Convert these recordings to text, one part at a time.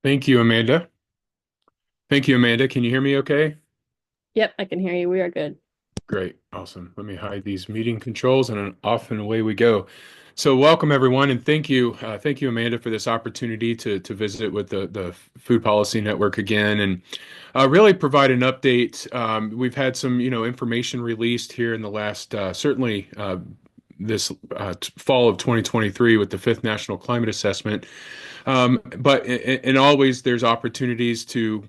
Thank you, Amanda. Thank you, Amanda. Can you hear me okay? Yep, I can hear you. We are good. Great. Awesome. Let me hide these meeting controls and off and away we go. So welcome everyone and thank you, Amanda, for this opportunity to visit with the Food Policy Network again and really provide an update. We've had some, information released here in the last certainly this fall of 2023 with the fifth National Climate Assessment. But always there's opportunities to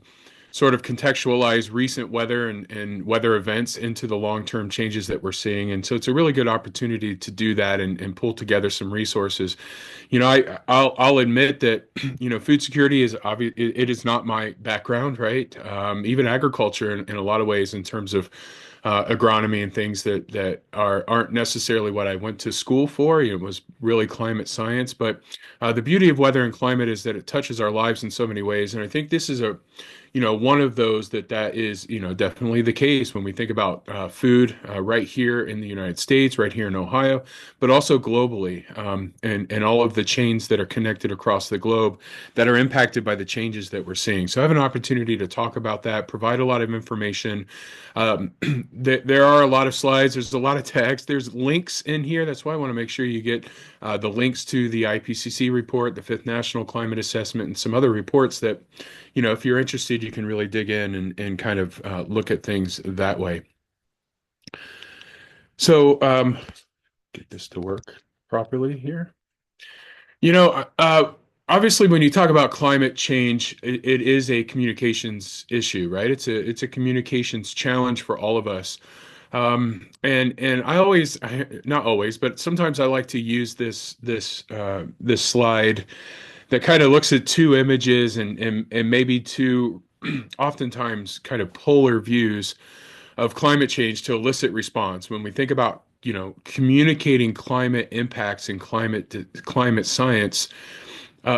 sort of contextualize recent weather and weather events into the long-term changes that we're seeing. And so it's a really good opportunity to do that and pull together some resources. I'll admit that, food security is obvious. It is not my background, right? Even agriculture in a lot of ways in terms of agronomy and things that aren't necessarily what I went to school for. It was really climate science, but the beauty of weather and climate is that it touches our lives in so many ways. And I think this is one of those that is, definitely the case when we think about food right here in the United States, right here in Ohio, but also globally, and all of the chains that are connected across the globe that are impacted by the changes that we're seeing. So I have an opportunity to talk about that, provide a lot of information. There are a lot of slides. There's a lot of text. There's links in here. That's why I want to make sure you get the links to the IPCC report, the Fifth National Climate Assessment, and some other reports that, if you're interested, you can really dig in and kind of look at things that way. So, get this to work properly here. You know, uh, Obviously, when you talk about climate change, it is a communications issue, right? It's a communications challenge for all of us. And not always, but sometimes I like to use this slide that kind of looks at two images and maybe two oftentimes kind of polar views of climate change to elicit response. When we think about, communicating climate impacts and climate science,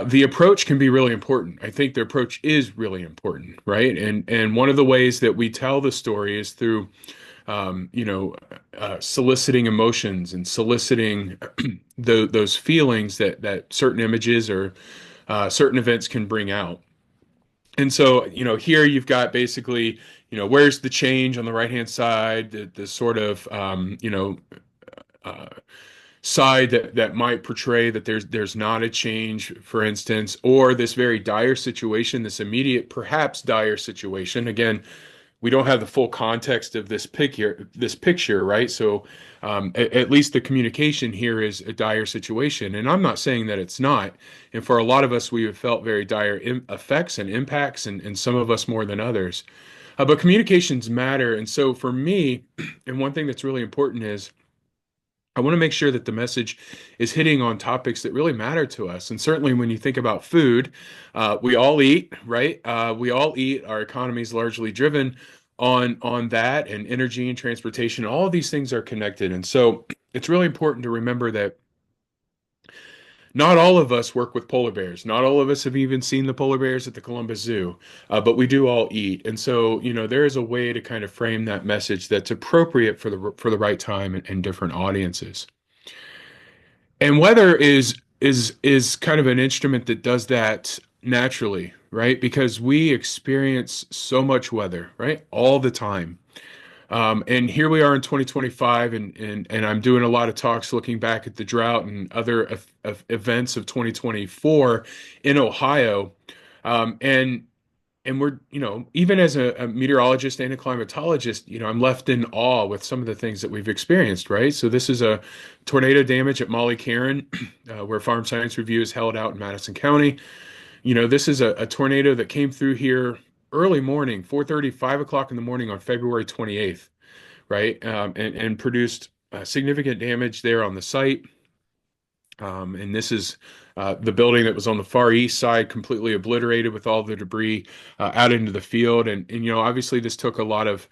the approach can be really important. I think the approach is really important, right? And one of the ways that we tell the story is through soliciting emotions and soliciting those feelings that certain images or certain events can bring out. And so, here you've got basically, where's the change on the right-hand side, the sort of, uh, side that might portray that there's not a change, for instance, or this very dire situation, this immediate, perhaps dire situation. Again, we don't have the full context of this picture, right? So at least the communication here is a dire situation, and I'm not saying that it's not. And for a lot of us, we have felt very dire effects and impacts, and some of us more than others. But communications matter, and so for me, and one thing that's really important is I want to make sure that the message is hitting on topics that really matter to us. And certainly when you think about food, we all eat, right? We all eat. Our economy is largely driven on that, and energy and transportation. All of these things are connected. And so it's really important to remember that not all of us work with polar bears. Not all of us have even seen the polar bears at the Columbus Zoo, but we do all eat. And so, there is a way to kind of frame that message that's appropriate for the right time and different audiences. And weather is kind of an instrument that does that naturally, right? Because we experience so much weather, right? All the time. And here we are in 2025, and I'm doing a lot of talks looking back at the drought and other events of 2024 in Ohio. And we're, even as a meteorologist and a climatologist, I'm left in awe with some of the things that we've experienced, right? So this is a tornado damage at Molly Caron, where Farm Science Review is held out in Madison County. This is a tornado that came through here early morning, 4:30, 5 o'clock in the morning on February 28th, right? And produced significant damage there on the site. And this is the building that was on the far east side, completely obliterated with all the debris out into the field. And obviously, this took a lot of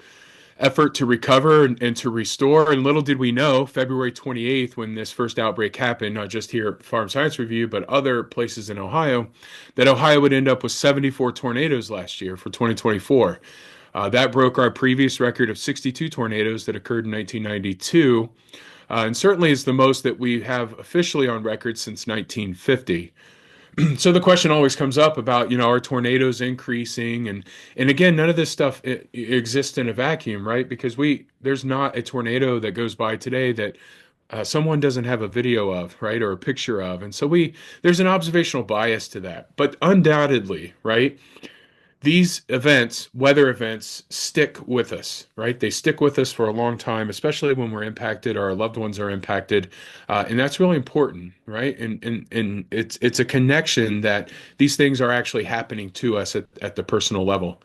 effort to recover and to restore. And little did we know, February 28th, when this first outbreak happened, not just here at Farm Science Review, but other places in Ohio, that Ohio would end up with 74 tornadoes last year for 2024. That broke our previous record of 62 tornadoes that occurred in 1992, and certainly is the most that we have officially on record since 1950. So the question always comes up about, are tornadoes increasing? And again, none of this stuff exists in a vacuum, right? Because there's not a tornado that goes by today that someone doesn't have a video of, right, or a picture of. And so there's an observational bias to that. But undoubtedly, right, these events, weather events, stick with us, right? They stick with us for a long time, especially when we're impacted or our loved ones are impacted, and that's really important, right? And it's a connection that these things are actually happening to us at the personal level.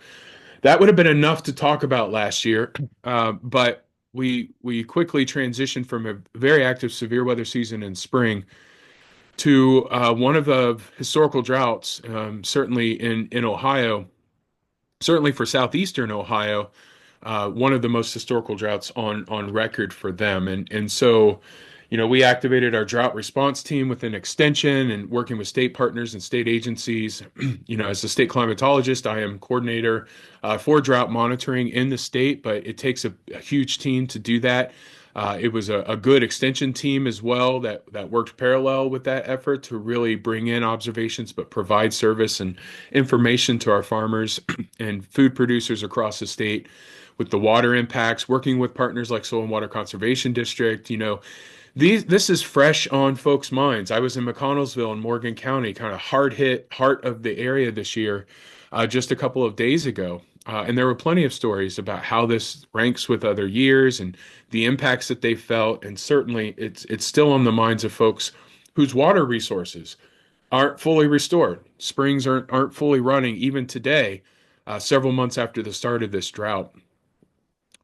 That would have been enough to talk about last year, but we quickly transitioned from a very active severe weather season in spring to one of the historical droughts, certainly in Ohio, certainly for southeastern Ohio, one of the most historical droughts on record for them. And so, we activated our drought response team with an extension and working with state partners and state agencies. As a state climatologist, I am coordinator for drought monitoring in the state, but it takes a huge team to do that. It was a good extension team as well that worked parallel with that effort to really bring in observations, but provide service and information to our farmers and food producers across the state with the water impacts, working with partners like Soil and Water Conservation District. This is fresh on folks' minds. I was in McConnellsville in Morgan County, kind of hard hit heart of the area this year, just a couple of days ago. And there were plenty of stories about how this ranks with other years and the impacts that they felt. And certainly it's still on the minds of folks whose water resources aren't fully restored. Springs aren't fully running even today, several months after the start of this drought.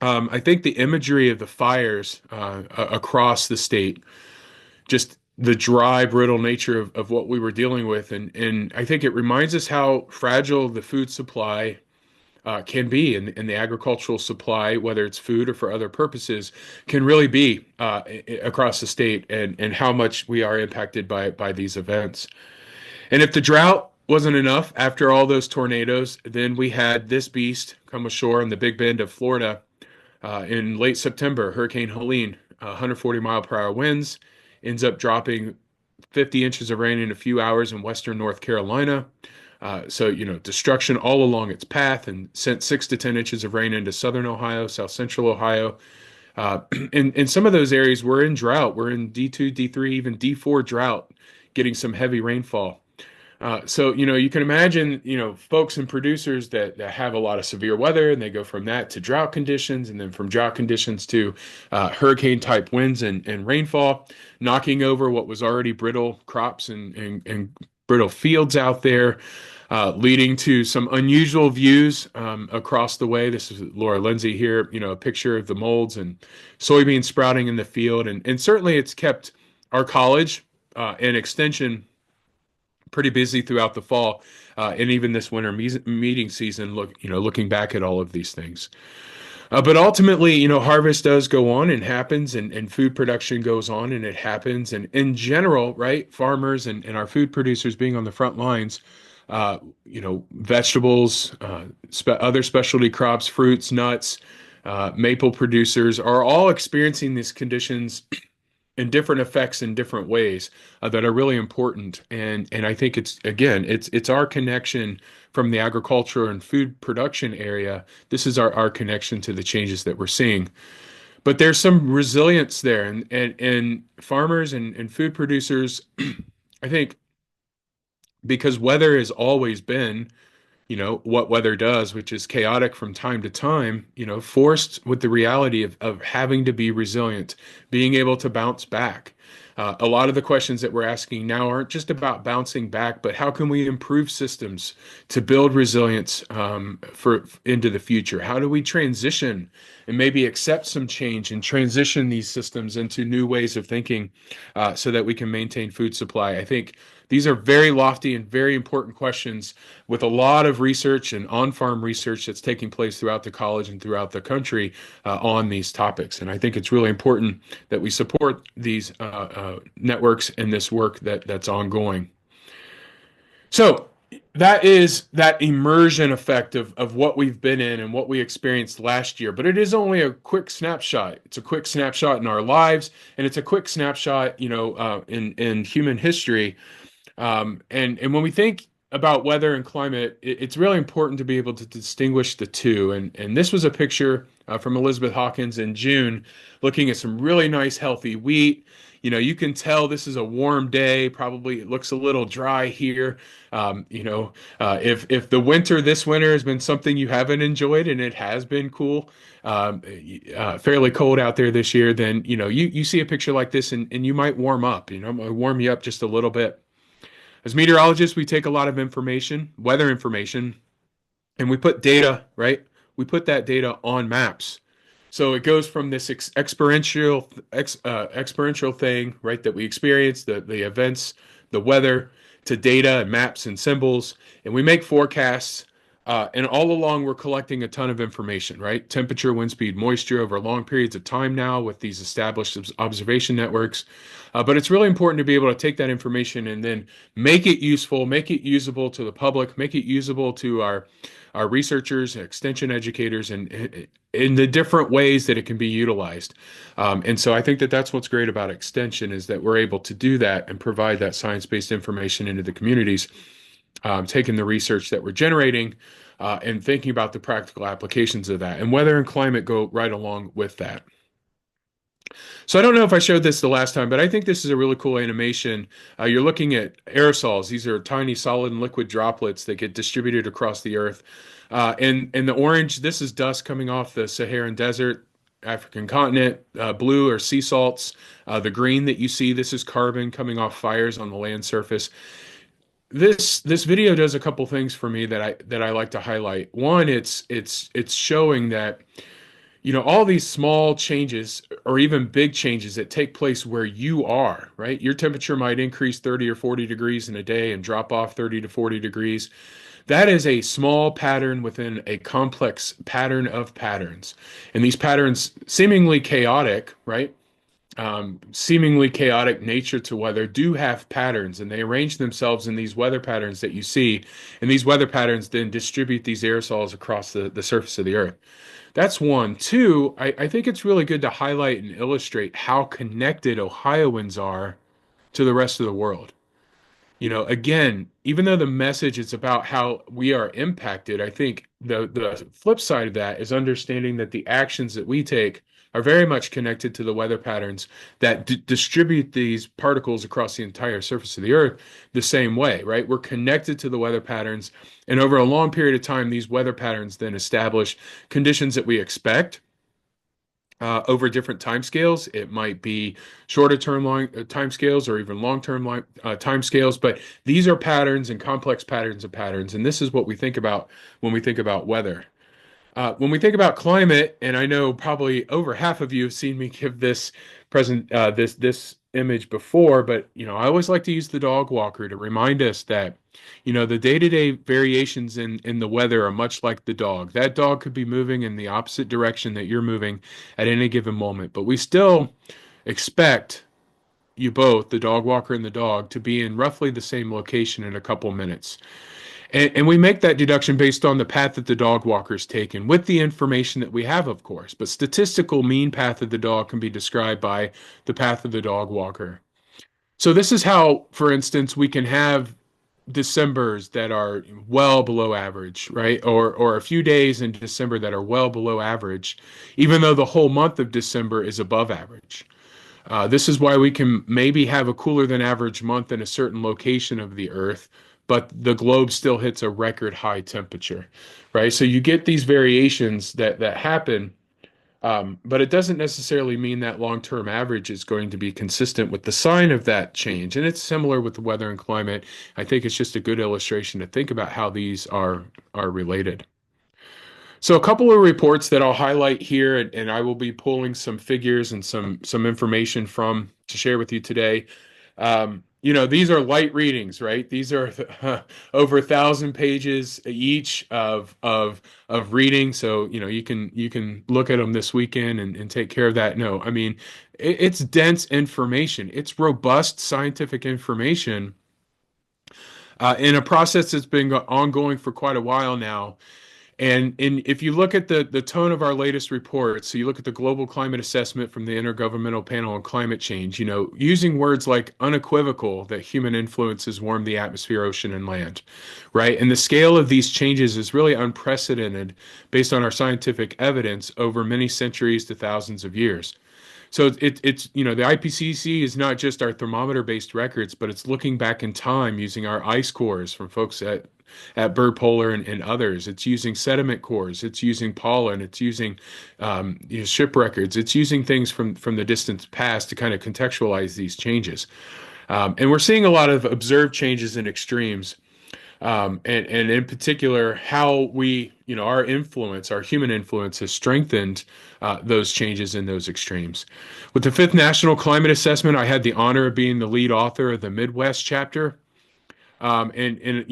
I think the imagery of the fires across the state, just the dry, brittle nature of what we were dealing with, and I think it reminds us how fragile the food supply can be, and the agricultural supply, whether it's food or for other purposes, can really be across the state, and how much we are impacted by these events. And if the drought wasn't enough after all those tornadoes, then we had this beast come ashore in the Big Bend of Florida in late September. Hurricane Helene, 140-mile-per-hour winds, ends up dropping 50 inches of rain in a few hours in western North Carolina. So, destruction all along its path, and sent 6 to 10 inches of rain into southern Ohio, south central Ohio. And some of those areas were in drought. We're in D2, D3, even D4 drought, getting some heavy rainfall. So, you can imagine, folks and producers that have a lot of severe weather, and they go from that to drought conditions, and then from drought conditions to hurricane type winds and rainfall, knocking over what was already brittle crops and brittle fields out there, leading to some unusual views across the way. This is Laura Lindsay here, a picture of the molds and soybeans sprouting in the field. And certainly it's kept our college and extension pretty busy throughout the fall, and even this winter meeting season. Looking back at all of these things, but ultimately, harvest does go on and happens, and food production goes on and it happens. And in general, right, farmers and our food producers being on the front lines, vegetables, other specialty crops, fruits, nuts, maple producers are all experiencing these conditions and different effects in different ways that are really important. And I think it's our connection from the agriculture and food production area. This is our connection to the changes that we're seeing. But there's some resilience there, and farmers and food producers, I think, because weather has always been, what weather does, which is chaotic from time to time, forced with the reality of having to be resilient, being able to bounce back. A lot of the questions that we're asking now aren't just about bouncing back, but how can we improve systems to build resilience for into the future? How do we transition and maybe accept some change and transition these systems into new ways of thinking so that we can maintain food supply? I think these are very lofty and very important questions with a lot of research and on-farm research that's taking place throughout the college and throughout the country on these topics. And I think it's really important that we support these networks and this work that's ongoing. So that is that immersion effect of what we've been in and what we experienced last year. But it is only a quick snapshot. It's a quick snapshot in our lives, and it's a quick snapshot, in human history. And when we think about weather and climate, it's really important to be able to distinguish the two. And this was a picture from Elizabeth Hawkins in June, looking at some really nice, healthy wheat. You can tell this is a warm day. Probably it looks a little dry here. If the winter this winter has been something you haven't enjoyed, and it has been cool, um, fairly cold out there this year, then you see a picture like this, and you might warm up. It might warm you up just a little bit. As meteorologists, we take a lot of information, weather information, and we put data, right? We put that data on maps. So it goes from this experiential thing, right, that we experience, the events, the weather, to data and maps and symbols, and we make forecasts. And all along, we're collecting a ton of information, right? Temperature, wind speed, moisture over long periods of time now with these established observation networks. But it's really important to be able to take that information and then make it useful, make it usable to the public, make it usable to our researchers, extension educators, and in the different ways that it can be utilized. And so I think that that's what's great about extension is that we're able to do that and provide that science-based information into the communities, taking the research that we're generating and thinking about the practical applications of that. And weather and climate go right along with that. So I don't know if I showed this the last time, but I think this is a really cool animation. You're looking at aerosols. These are tiny solid and liquid droplets that get distributed across the earth. And the orange, this is dust coming off the Saharan Desert, African continent. Blue are sea salts. The green that you see, this is carbon coming off fires on the land surface. This video does a couple things for me that I like to highlight. One, it's showing that all these small changes or even big changes that take place where you are, right? Your temperature might increase 30 or 40 degrees in a day and drop off 30 to 40 degrees. That is a small pattern within a complex pattern of patterns. And these patterns, seemingly chaotic, right? Seemingly chaotic nature to weather do have patterns, and they arrange themselves in these weather patterns that you see. And these weather patterns then distribute these aerosols across the surface of the earth. That's one. Two, I think it's really good to highlight and illustrate how connected Ohioans are to the rest of the world. Again, even though the message is about how we are impacted, I think the flip side of that is understanding that the actions that we take are very much connected to the weather patterns that distribute these particles across the entire surface of the earth the same way, right? We're connected to the weather patterns, and over a long period of time, these weather patterns then establish conditions that we expect over different time scales. It might be shorter term time scales or even long term time scales, but these are patterns and complex patterns of patterns. And this is what we think about when we think about weather. When we think about climate, and I know probably over half of you have seen me give this image before, but I always like to use the dog walker to remind us that the day-to-day variations in the weather are much like the dog. That dog could be moving in the opposite direction that you're moving at any given moment, but we still expect you both, the dog walker and the dog, to be in roughly the same location in a couple minutes. And we make that deduction based on the path that the dog walker's taken, with the information that we have, of course. But statistical mean path of the dog can be described by the path of the dog walker. So this is how, for instance, we can have Decembers that are well below average, right? Or a few days in December that are well below average, even though the whole month of December is above average. This is why we can maybe have a cooler than average month in a certain location of the Earth, but the globe still hits a record high temperature, right? So you get these variations that happen, but it doesn't necessarily mean that long-term average is going to be consistent with the sign of that change. And it's similar with the weather and climate. I think it's just a good illustration to think about how these are related. So a couple of reports that I'll highlight here, and I will be pulling some figures and some information from to share with you today. These are light readings, right? These are over 1,000 pages each of reading. So you can look at them this weekend and take care of that. No, I mean it's dense information. It's robust scientific information in a process that's been ongoing for quite a while now. And if you look at the tone of our latest report, so you look at the global climate assessment from the Intergovernmental Panel on Climate Change, using words like unequivocal that human influence has warmed the atmosphere, ocean, and land, right? And the scale of these changes is really unprecedented based on our scientific evidence over many centuries to thousands of years. So the IPCC is not just our thermometer-based records, but it's looking back in time using our ice cores from folks at Bird Polar and others. It's using sediment cores. It's using pollen. It's using ship records. It's using things from the distant past to kind of contextualize these changes. And we're seeing a lot of observed changes in extremes and in particular, how our influence, our human influence, has strengthened those changes in those extremes. With the fifth National Climate Assessment, I had the honor of being the lead author of the Midwest chapter. Again,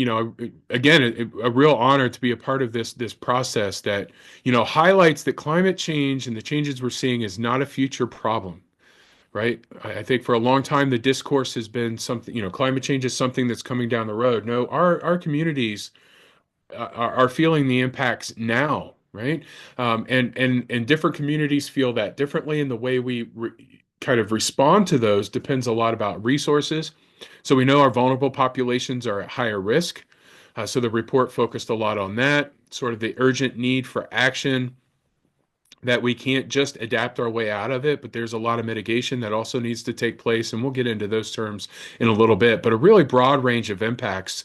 a real honor to be a part of this process that highlights that climate change and the changes we're seeing is not a future problem, right? I think for a long time the discourse has been something, climate change is something that's coming down the road. No, our communities are feeling the impacts now, right? And different communities feel that differently, and the way kind of respond to those depends a lot about resources. So we know our vulnerable populations are at higher risk. So the report focused a lot on that, sort of the urgent need for action, that we can't just adapt our way out of it, but there's a lot of mitigation that also needs to take place. And we'll get into those terms in a little bit, but a really broad range of impacts.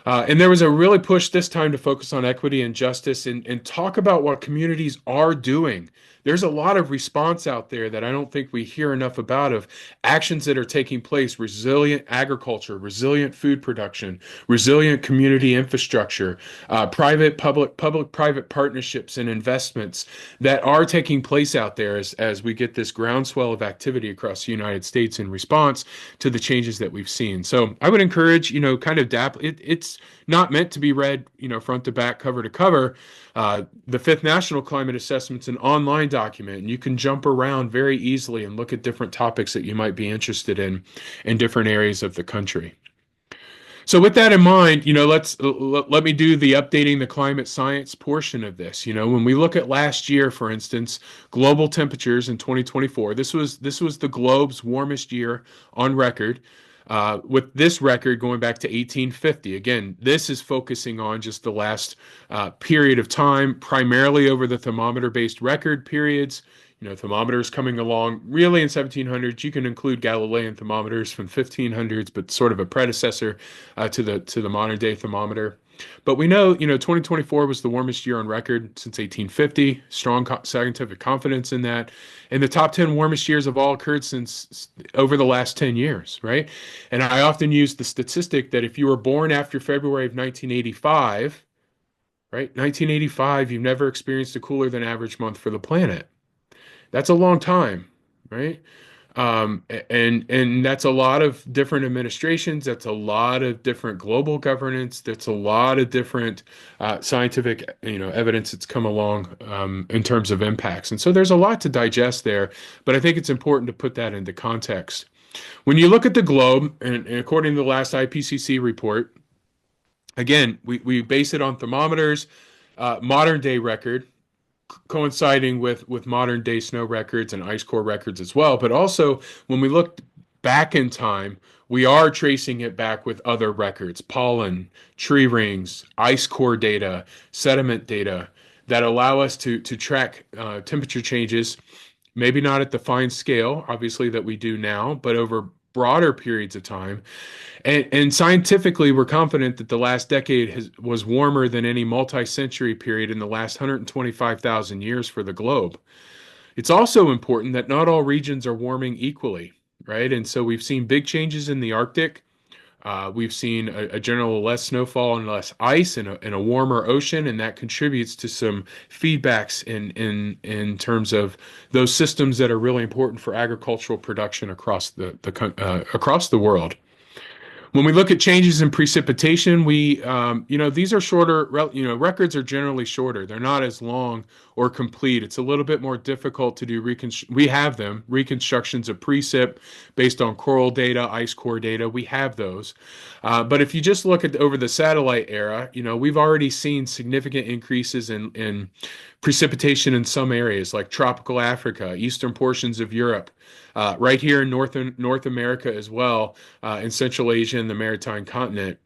And there was a really push this time to focus on equity and justice and talk about what communities are doing. There's a lot of response out there that I don't think we hear enough about, of actions that are taking place: resilient agriculture, resilient food production, resilient community infrastructure, public-private partnerships and investments that are taking place out there as we get this groundswell of activity across the United States in response to the changes that we've seen. So I would encourage, kind of it's not meant to be read, front to back, cover to cover. The Fifth National Climate Assessment's an online document, and you can jump around very easily and look at different topics that you might be interested in different areas of the country. So with that in mind, let me do the updating the climate science portion of this. When we look at last year, for instance, global temperatures in 2024, this was the globe's warmest year on record. With this record going back to 1850. Again, this is focusing on just the last period of time, primarily over the thermometer-based record periods. Thermometers coming along really in 1700s. You can include Galilean thermometers from 1500s, but sort of a predecessor to the modern day thermometer. But we know, 2024 was the warmest year on record since 1850. Strong scientific confidence in that. And the top 10 warmest years have all occurred since over the last 10 years, right? And I often use the statistic that if you were born after February of 1985, right? 1985, you've never experienced a cooler than average month for the planet. That's a long time, right? And that's a lot of different administrations. That's a lot of different global governance. That's a lot of different scientific, evidence that's come along in terms of impacts. And so there's a lot to digest there, but I think it's important to put that into context. When you look at the globe, and according to the last IPCC report, again, we base it on thermometers, modern day record, coinciding with modern day snow records and ice core records as well. But also, when we look back in time, we are tracing it back with other records: pollen, tree rings, ice core data, sediment data, that allow us to track temperature changes, maybe not at the fine scale, obviously, that we do now, but over broader periods of time. And scientifically, we're confident that the last decade was warmer than any multi-century period in the last 125,000 years for the globe. It's also important that not all regions are warming equally, right? And so we've seen big changes in the Arctic. We've seen a general less snowfall and less ice and a warmer ocean, and that contributes to some feedbacks in terms of those systems that are really important for agricultural production across the world. When we look at changes in precipitation, these are shorter, records are generally shorter. They're not as long or complete. It's a little bit more difficult to do we have them, reconstructions of precip based on coral data, ice core data. We have those. But if you just look at over the satellite era, we've already seen significant increases in precipitation in some areas like tropical Africa, eastern portions of Europe, right here in North America as well, in Central Asia and the maritime continent.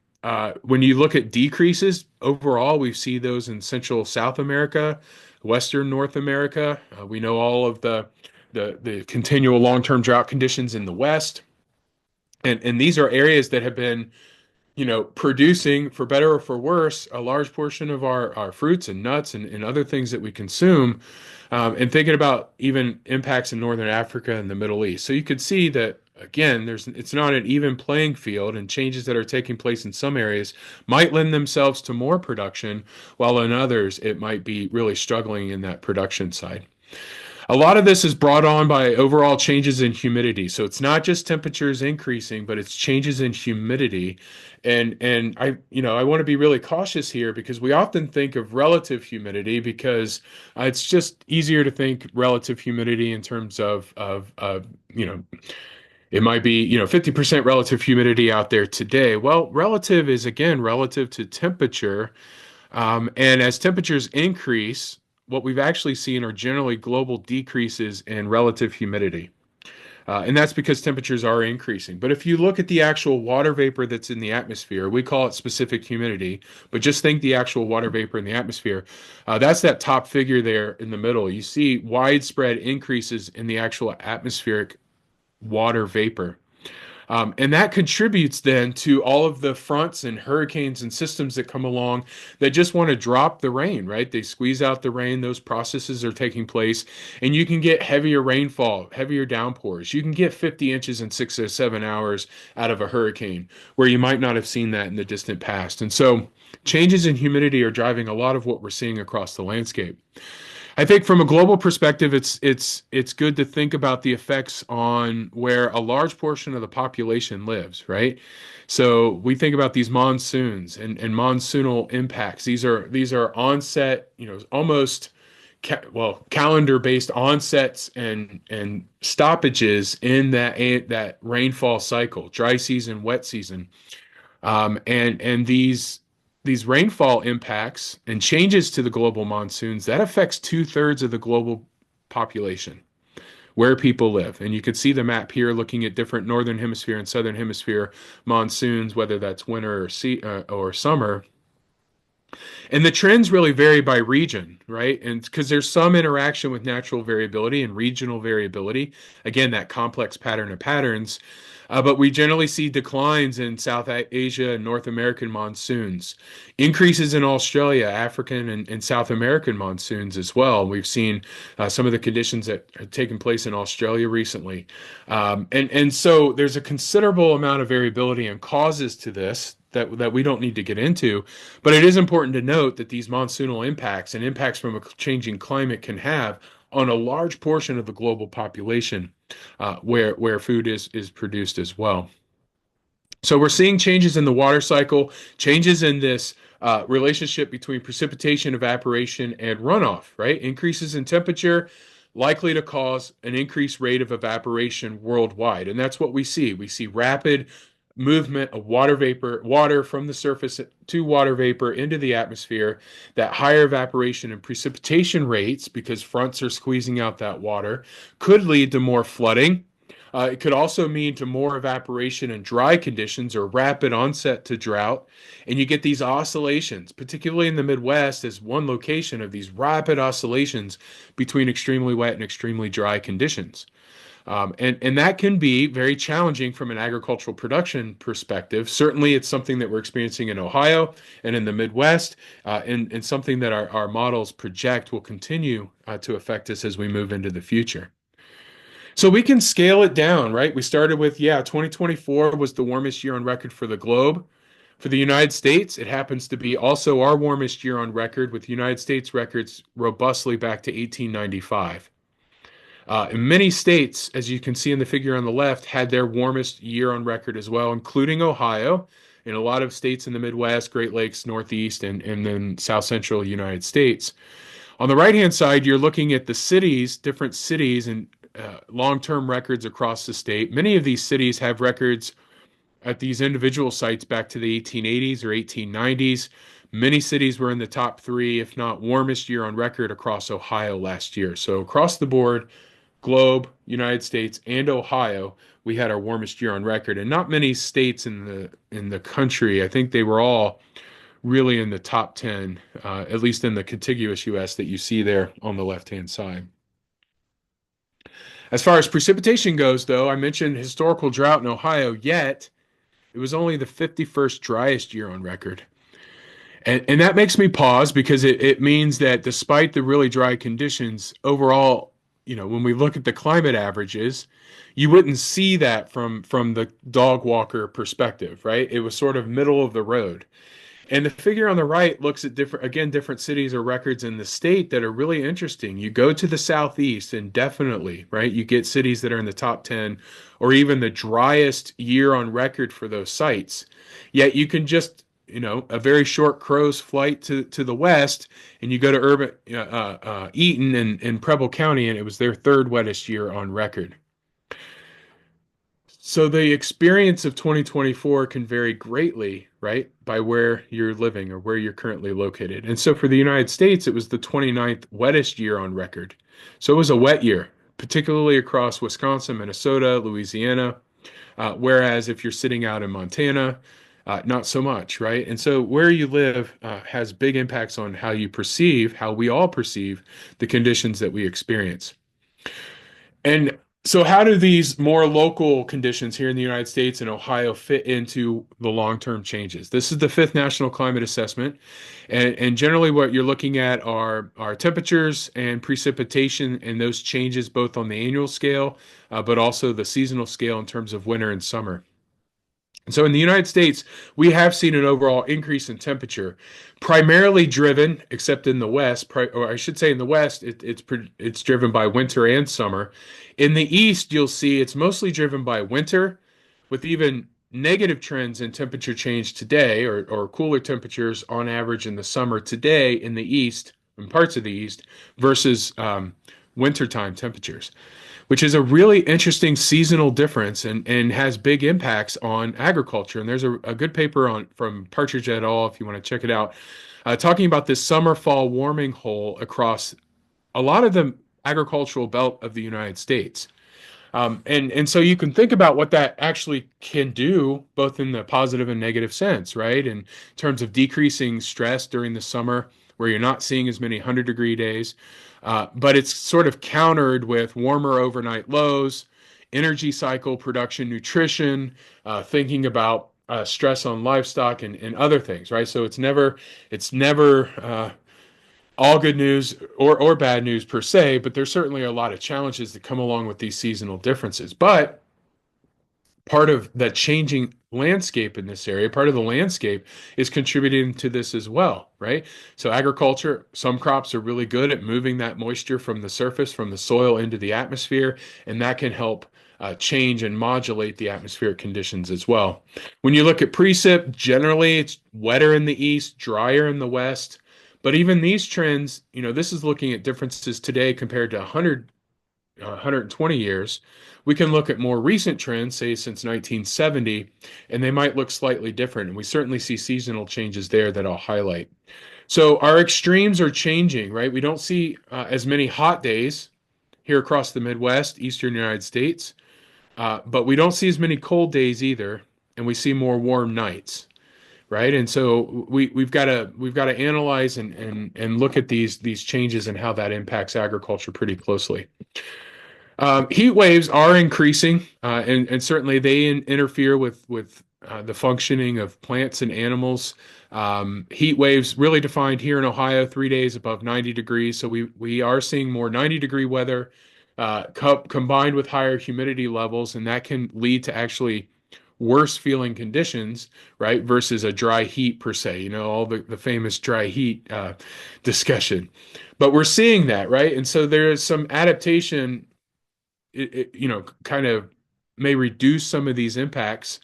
When you look at decreases overall, we see those in Central South America, Western North America. We know all of the continual long-term drought conditions in the West, and these are areas that have been producing, for better or for worse, a large portion of our fruits and nuts and other things that we consume, and thinking about even impacts in Northern Africa and the Middle East. So you could see that, again, it's not an even playing field, and changes that are taking place in some areas might lend themselves to more production, while in others it might be really struggling in that production side. A lot of this is brought on by overall changes in humidity. So it's not just temperatures increasing, but it's changes in humidity. And I want to be really cautious here because we often think of relative humidity because it's just easier to think relative humidity in terms of it might be 50% relative humidity out there today. Well, relative is again relative to temperature, and as temperatures increase, what we've actually seen are generally global decreases in relative humidity. And that's because temperatures are increasing. But if you look at the actual water vapor that's in the atmosphere, we call it specific humidity, but just think the actual water vapor in the atmosphere. That's that top figure there in the middle. You see widespread increases in the actual atmospheric water vapor. And that contributes then to all of the fronts and hurricanes and systems that come along that just want to drop the rain, right? They squeeze out the rain, those processes are taking place, and you can get heavier rainfall, heavier downpours. You can get 50 inches in 6 or 7 hours out of a hurricane, where you might not have seen that in the distant past. And so changes in humidity are driving a lot of what we're seeing across the landscape. I think from a global perspective, it's good to think about the effects on where a large portion of the population lives, right? So we think about these monsoons and monsoonal impacts. These are onset, almost calendar-based onsets and stoppages in that rainfall cycle, dry season, wet season. And these rainfall impacts and changes to the global monsoons, that affects two-thirds of the global population, where people live. And you can see the map here looking at different northern hemisphere and southern hemisphere monsoons, whether that's winter or summer. And the trends really vary by region, right? And because there's some interaction with natural variability and regional variability, again, that complex pattern of patterns. But we generally see declines in South Asia and North American monsoons, increases in Australia, African, and South American monsoons as well. We've seen some of the conditions that have taken place in Australia recently. And so there's a considerable amount of variability and causes to this that we don't need to get into. But it is important to note that these monsoonal impacts and impacts from a changing climate can have on a large portion of the global population, where food is produced as well. So we're seeing changes in the water cycle, changes in this relationship between precipitation, evaporation, and runoff, right? Increases in temperature likely to cause an increased rate of evaporation worldwide. And that's what we see. We see rapid movement of water from the surface to water vapor into the atmosphere, that higher evaporation and precipitation rates, because fronts are squeezing out that water, could lead to more flooding. It could also mean to more evaporation and dry conditions or rapid onset to drought. And you get these oscillations, particularly in the Midwest, as one location of these rapid oscillations between extremely wet and extremely dry conditions. And that can be very challenging from an agricultural production perspective. Certainly, it's something that we're experiencing in Ohio and in the Midwest, and something that our models project will continue to affect us as we move into the future. So we can scale it down, right? We started with, 2024 was the warmest year on record for the globe. For the United States, it happens to be also our warmest year on record, with the United States records robustly back to 1895. And many states, as you can see in the figure on the left, had their warmest year on record as well, including Ohio and a lot of states in the Midwest, Great Lakes, Northeast, and then South Central United States. On the right-hand side, you're looking at the cities, different cities, and long-term records across the state. Many of these cities have records at these individual sites back to the 1880s or 1890s. Many cities were in the top three, if not warmest year on record across Ohio last year. So across the board, globe, United States, and Ohio, we had our warmest year on record. And not many states in the country, I think they were all really in the top 10, at least in the contiguous US that you see there on the left-hand side. As far as precipitation goes, though, I mentioned historical drought in Ohio, yet it was only the 51st driest year on record. And that makes me pause because it means that despite the really dry conditions, overall, when we look at the climate averages, you wouldn't see that from the dog walker perspective, right? It was sort of middle of the road. And the figure on the right looks at different cities or records in the state that are really interesting. You go to the southeast, and definitely, right, you get cities that are in the top 10 or even the driest year on record for those sites. Yet you can just, a very short crow's flight to the west, and you go to urban Eaton and Preble County, and it was their third wettest year on record. So the experience of 2024 can vary greatly, right, by where you're living or where you're currently located. And so for the United States, it was the 29th wettest year on record. So it was a wet year, particularly across Wisconsin, Minnesota, Louisiana. Whereas if you're sitting out in Montana, not so much, right? And so where you live has big impacts on how you perceive, how we all perceive the conditions that we experience. And so, how do these more local conditions here in the United States and Ohio fit into the long-term changes? This is the fifth National Climate Assessment, and generally, what you're looking at are temperatures and precipitation, and those changes both on the annual scale, but also the seasonal scale in terms of winter and summer. So in the United States, we have seen an overall increase in temperature, primarily driven, except in the West, or I should say in the West, it's driven by winter and summer. In the East, you'll see it's mostly driven by winter, with even negative trends in temperature change today, or cooler temperatures on average in the summer today in the East, in parts of the East, versus wintertime temperatures, which is a really interesting seasonal difference and has big impacts on agriculture. And there's a good paper on from Partridge et al. If you want to check it out, talking about this summer-fall warming hole across a lot of the agricultural belt of the United States. And so you can think about what that actually can do, both in the positive and negative sense, right? In terms of decreasing stress during the summer, where you're not seeing as many 100-degree days, but it's sort of countered with warmer overnight lows, energy cycle, production, nutrition, thinking about stress on livestock and other things, right? So it's never all good news or bad news per se, but there's certainly a lot of challenges that come along with these seasonal differences. But part of that changing landscape in this area, part of the landscape is contributing to this as well, right? So agriculture, some crops are really good at moving that moisture from the surface, from the soil into the atmosphere, and that can help change and modulate the atmospheric conditions as well. When you look at precip, generally it's wetter in the east, drier in the west. But even these trends, this is looking at differences today compared to 120 years. We can look at more recent trends, say since 1970, and they might look slightly different. And we certainly see seasonal changes there that I'll highlight. So our extremes are changing, right? We don't see as many hot days here across the Midwest, Eastern United States, but we don't see as many cold days either, and we see more warm nights, right? And so we've got to analyze and look at these changes and how that impacts agriculture pretty closely. Heat waves are increasing, and certainly they interfere with the functioning of plants and animals. Heat waves really defined here in Ohio, 3 days above 90 degrees. So we are seeing more 90-degree weather combined with higher humidity levels, and that can lead to actually worse feeling conditions, right? Versus a dry heat per se, all the famous dry heat discussion. But we're seeing that, right? And so there is some adaptation kind of may reduce some of these impacts,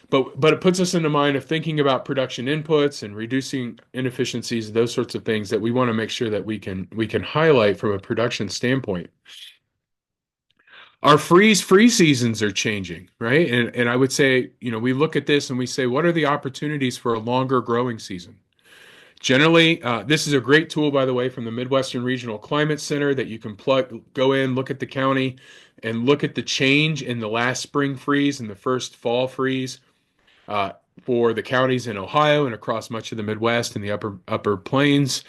but it puts us in the mind of thinking about production inputs and reducing inefficiencies, those sorts of things that we want to make sure that we can highlight from a production standpoint. Our freeze-free seasons are changing, right? And I would say, we look at this and we say, what are the opportunities for a longer growing season? Generally, this is a great tool, by the way, from the Midwestern Regional Climate Center that you can go in, look at the county, and look at the change in the last spring freeze and the first fall freeze uh, for the counties in Ohio and across much of the Midwest and the upper plains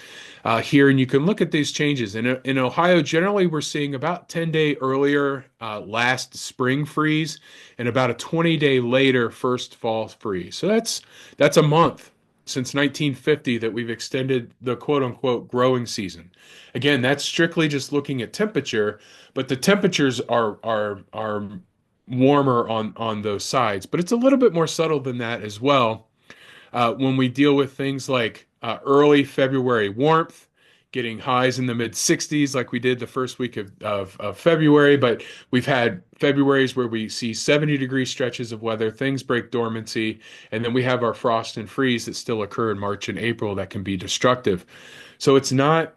here. And you can look at these changes. In Ohio, generally, we're seeing about 10-day earlier last spring freeze and about a 20-day later first fall freeze. So that's a month since 1950 that we've extended the quote unquote growing season. Again, that's strictly just looking at temperature, but the temperatures are warmer on those sides. But it's a little bit more subtle than that as well. When we deal with things like early February warmth, getting highs in the mid 60s, like we did the first week of February, but we've had Februarys where we see 70-degree stretches of weather, things break dormancy, and then we have our frost and freeze that still occur in March and April that can be destructive. So it's not,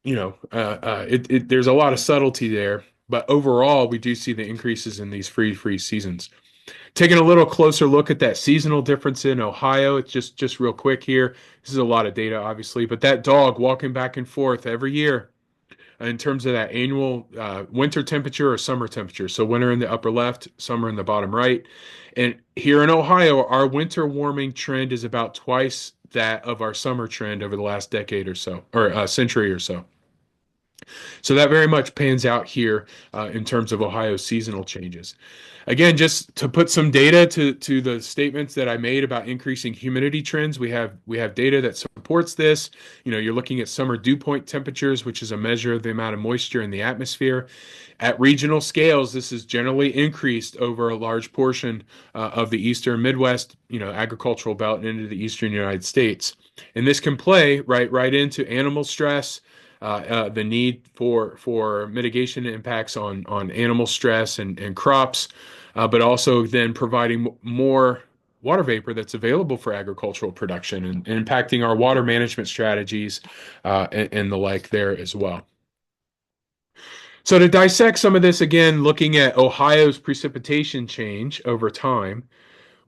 there's a lot of subtlety there, but overall, we do see the increases in these freeze seasons. Taking a little closer look at that seasonal difference in Ohio, it's just real quick here. This is a lot of data, obviously, but that dog walking back and forth every year in terms of that annual winter temperature or summer temperature. So winter in the upper left, summer in the bottom right. And here in Ohio, our winter warming trend is about twice that of our summer trend over the last decade or so, or century or so. So that very much pans out here in terms of Ohio's seasonal changes. Again, just to put some data to the statements that I made about increasing humidity trends, we have data that supports this. You're looking at summer dew point temperatures, which is a measure of the amount of moisture in the atmosphere. At regional scales, this is generally increased over a large portion of the eastern Midwest, agricultural belt and into the eastern United States. And this can play right into animal stress, the need for mitigation impacts on animal stress and crops, but also then providing more water vapor that's available for agricultural production and impacting our water management strategies and the like there as well. So to dissect some of this again, looking at Ohio's precipitation change over time,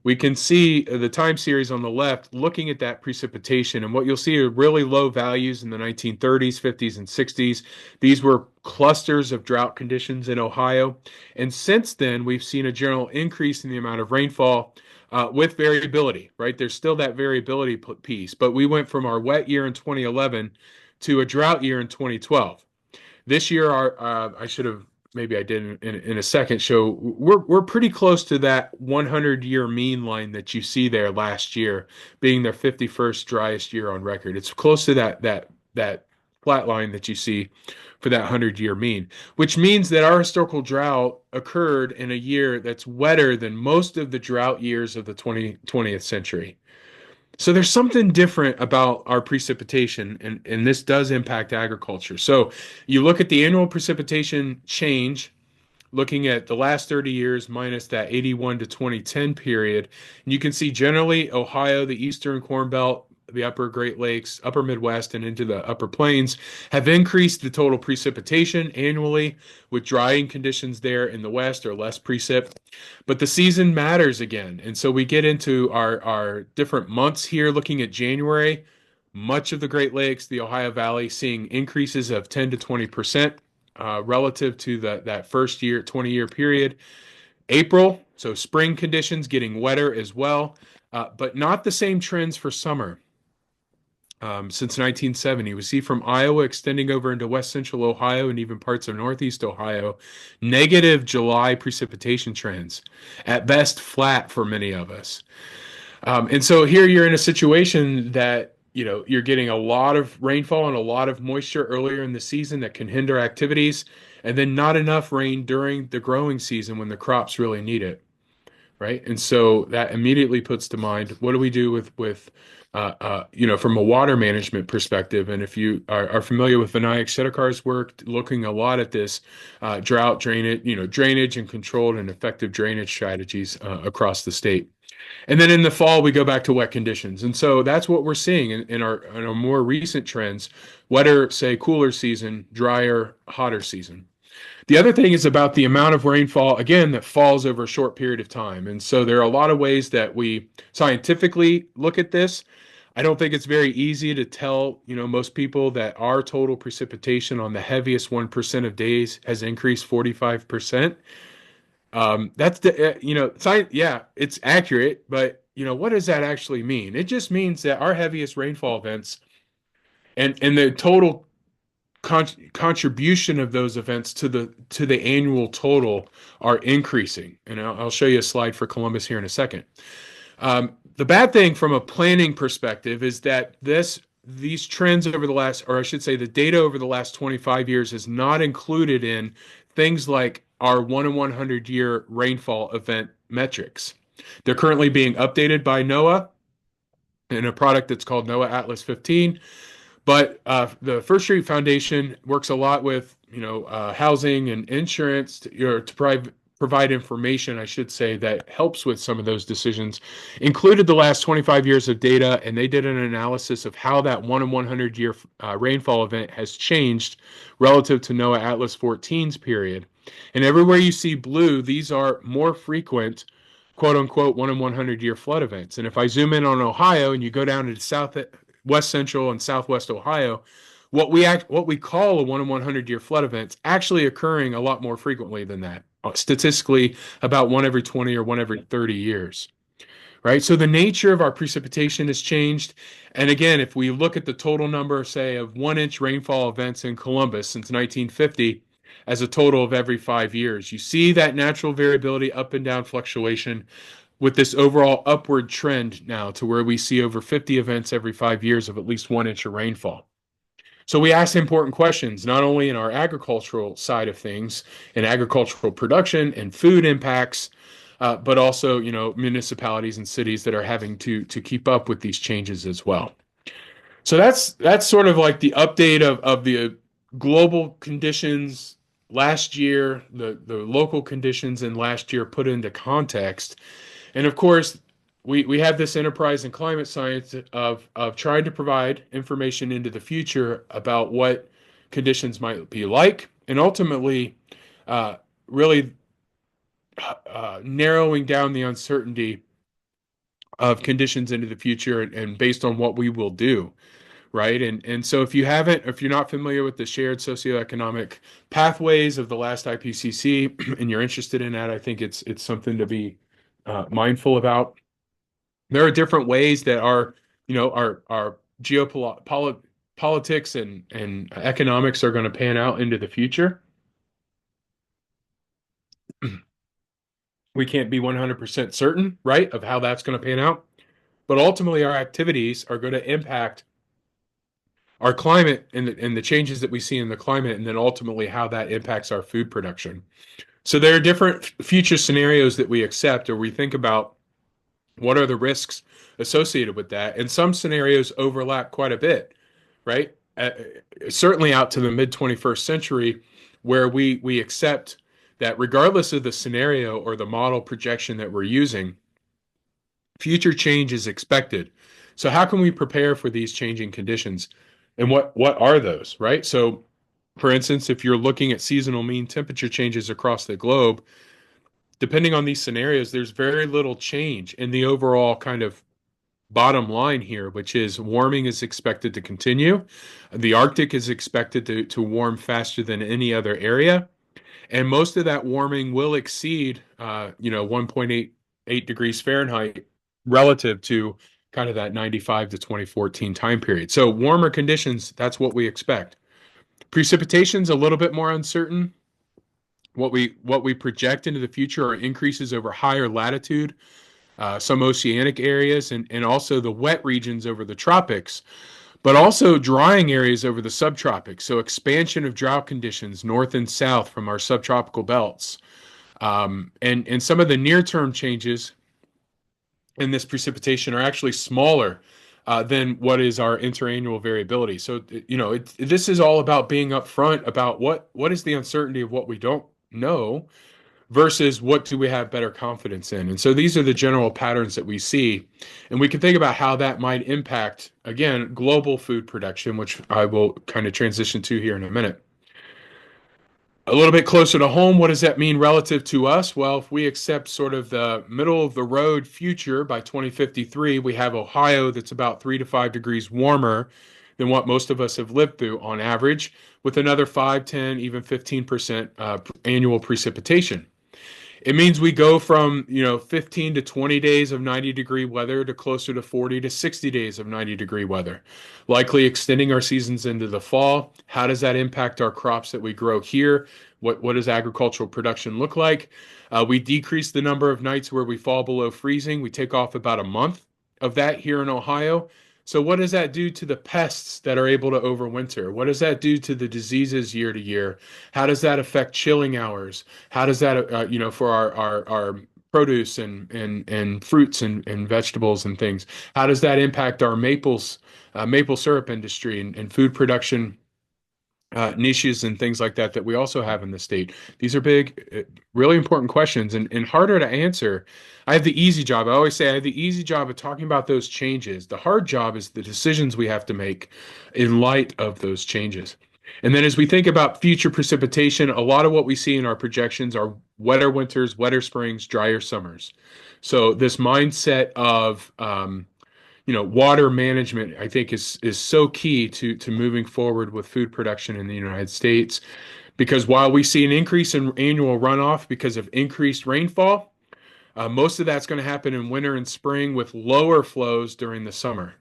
we can see the time series on the left looking at that precipitation. And what you'll see are really low values in the 1930s, 50s, and 60s. These were clusters of drought conditions in Ohio. And since then, we've seen a general increase in the amount of rainfall with variability, right? There's still that variability piece. But we went from our wet year in 2011 to a drought year in 2012. This year, I should have maybe I did in a second show. We're pretty close to that 100-year mean line that you see there last year, being their 51st driest year on record. It's close to that flat line that you see for that 100-year mean, which means that our historical drought occurred in a year that's wetter than most of the drought years of the 20th century. So there's something different about our precipitation, and this does impact agriculture. So you look at the annual precipitation change, looking at the last 30 years minus that 81 to 2010 period, and you can see generally Ohio, the Eastern Corn Belt, the upper Great Lakes, upper Midwest, and into the upper plains have increased the total precipitation annually, with drying conditions there in the West or less precip. But the season matters again. And so we get into our different months here, looking at January, much of the Great Lakes, the Ohio Valley, seeing increases of 10 to 20% relative to that first year, 20-year period. April, so spring conditions getting wetter as well, but not the same trends for summer. Since 1970. We see from Iowa extending over into west central Ohio and even parts of northeast Ohio, negative July precipitation trends, at best flat for many of us. And so here you're in a situation that you're getting a lot of rainfall and a lot of moisture earlier in the season that can hinder activities, and then not enough rain during the growing season when the crops really need it. right? And so that immediately puts to mind, what do we do with from a water management perspective? And if you are familiar with Vinayak Shedekar's work, looking a lot at this drought drainage, drainage and controlled and effective drainage strategies across the state. And then in the fall, we go back to wet conditions. And so that's what we're seeing in our more recent trends, wetter, say, cooler season, drier, hotter season. The other thing is about the amount of rainfall, again, that falls over a short period of time. And so there are a lot of ways that we scientifically look at this. I don't think it's very easy to tell, most people that our total precipitation on the heaviest 1% of days has increased 45%. That's science, yeah, it's accurate, but what does that actually mean? It just means that our heaviest rainfall events and the total contribution of those events to the annual total are increasing. And I'll show you a slide for Columbus here in a second. The bad thing from a planning perspective is that these trends over the last, or I should say, the data over the last 25 years is not included in things like our 1 in 100 year rainfall event metrics. They're currently being updated by NOAA in a product that's called NOAA Atlas 15. But the First Street Foundation works a lot with housing and insurance to provide information, I should say, that helps with some of those decisions. Included the last 25 years of data, and they did an analysis of how that 1 in 100 year rainfall event has changed relative to NOAA Atlas 14's period. And everywhere you see blue, these are more frequent, quote unquote, 1 in 100 year flood events. And if I zoom in on Ohio and you go down to west central and southwest Ohio, what we call a 1 in 100 year flood events actually occurring a lot more frequently than that. Statistically, about one every 20 or one every 30 years. Right? So the nature of our precipitation has changed. And again, if we look at the total number, say, of 1 inch rainfall events in Columbus since 1950, as a total of every 5 years, you see that natural variability, up and down fluctuation, with this overall upward trend now to where we see over 50 events every 5 years of at least 1 inch of rainfall. So we ask important questions, not only in our agricultural side of things, in agricultural production and food impacts, but also, municipalities and cities that are having to keep up with these changes as well. So that's sort of like the update of the global conditions last year, the local conditions in last year put into context. And of course, we have this enterprise in climate science of trying to provide information into the future about what conditions might be like, and ultimately, really narrowing down the uncertainty of conditions into the future and based on what we will do, right? And so if you're not familiar with the shared socioeconomic pathways of the last IPCC and you're interested in that, I think it's something to be mindful about. There are different ways that our geopolitics and economics are going to pan out into the future. We can't be 100% certain, right, of how that's going to pan out. But ultimately, our activities are going to impact our climate and the changes that we see in the climate, and then ultimately how that impacts our food production. So there are different future scenarios that we accept or we think about what are the risks associated with that. And some scenarios overlap quite a bit, right? Certainly out to the mid 21st century, where we accept that regardless of the scenario or the model projection that we're using, future change is expected. So how can we prepare for these changing conditions? And what are those, right? So for instance, if you're looking at seasonal mean temperature changes across the globe, depending on these scenarios, there's very little change in the overall kind of bottom line here, which is warming is expected to continue. The Arctic is expected to warm faster than any other area. And most of that warming will exceed, 1.88 degrees Fahrenheit relative to kind of that 95 to 2014 time period. So warmer conditions, that's what we expect. Precipitation's a little bit more uncertain. What we project into the future are increases over higher latitude, some oceanic areas, and also the wet regions over the tropics, but also drying areas over the subtropics. So expansion of drought conditions north and south from our subtropical belts. And some of the near-term changes in this precipitation are actually smaller than what is our interannual variability. So, this is all about being upfront about what is the uncertainty of what we don't know versus what do we have better confidence in. And so these are the general patterns that we see. And we can think about how that might impact, again, global food production, which I will kind of transition to here in a minute. A little bit closer to home, what does that mean relative to us? Well, if we accept sort of the middle of the road future by 2053, we have Ohio that's about 3 to 5 degrees warmer than what most of us have lived through on average, with another 5, 10, even 15% annual precipitation. It means we go from, 15 to 20 days of 90-degree weather to closer to 40 to 60 days of 90-degree weather, likely extending our seasons into the fall. How does that impact our crops that we grow here? What does agricultural production look like? We decrease the number of nights where we fall below freezing. We take off about a month of that here in Ohio. So, what does that do to the pests that are able to overwinter? What does that do to the diseases year to year? How does that affect chilling hours? How does that, for our produce and fruits and vegetables and things? How does that impact our maple syrup industry and food production niches and things like that that we also have in the state? These are big, really important questions and harder to answer. I have the easy job. I always say I have the easy job of talking about those changes. The hard job is the decisions we have to make in light of those changes. And then as we think about future precipitation, a lot of what we see in our projections are wetter winters, wetter springs, drier summers. So this mindset of water management, I think is so key to moving forward with food production in the United States. Because while we see an increase in annual runoff because of increased rainfall, most of that's going to happen in winter and spring with lower flows during the summer.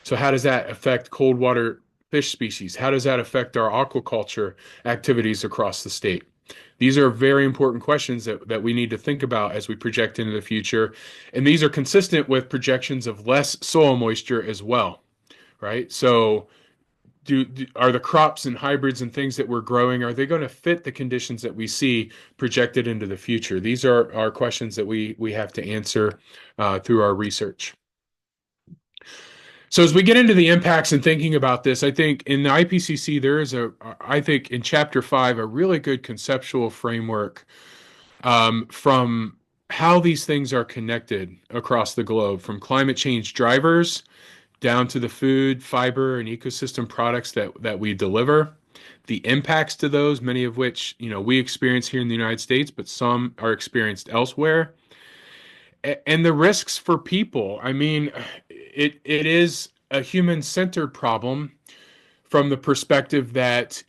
So how does that affect cold water fish species? How does that affect our aquaculture activities across the state? These are very important questions that we need to think about as we project into the future. And these are consistent with projections of less soil moisture as well, right? So are the crops and hybrids and things that we're growing, are they going to fit the conditions that we see projected into the future? These are questions that we have to answer through our research. So as we get into the impacts and thinking about this, I think in the IPCC there is I think in Chapter 5, a really good conceptual framework from how these things are connected across the globe, from climate change drivers down to the food, fiber, and ecosystem products that we deliver, the impacts to those, many of which we experience here in the United States, but some are experienced elsewhere, and the risks for people. I mean, it is a human-centered problem from the perspective that,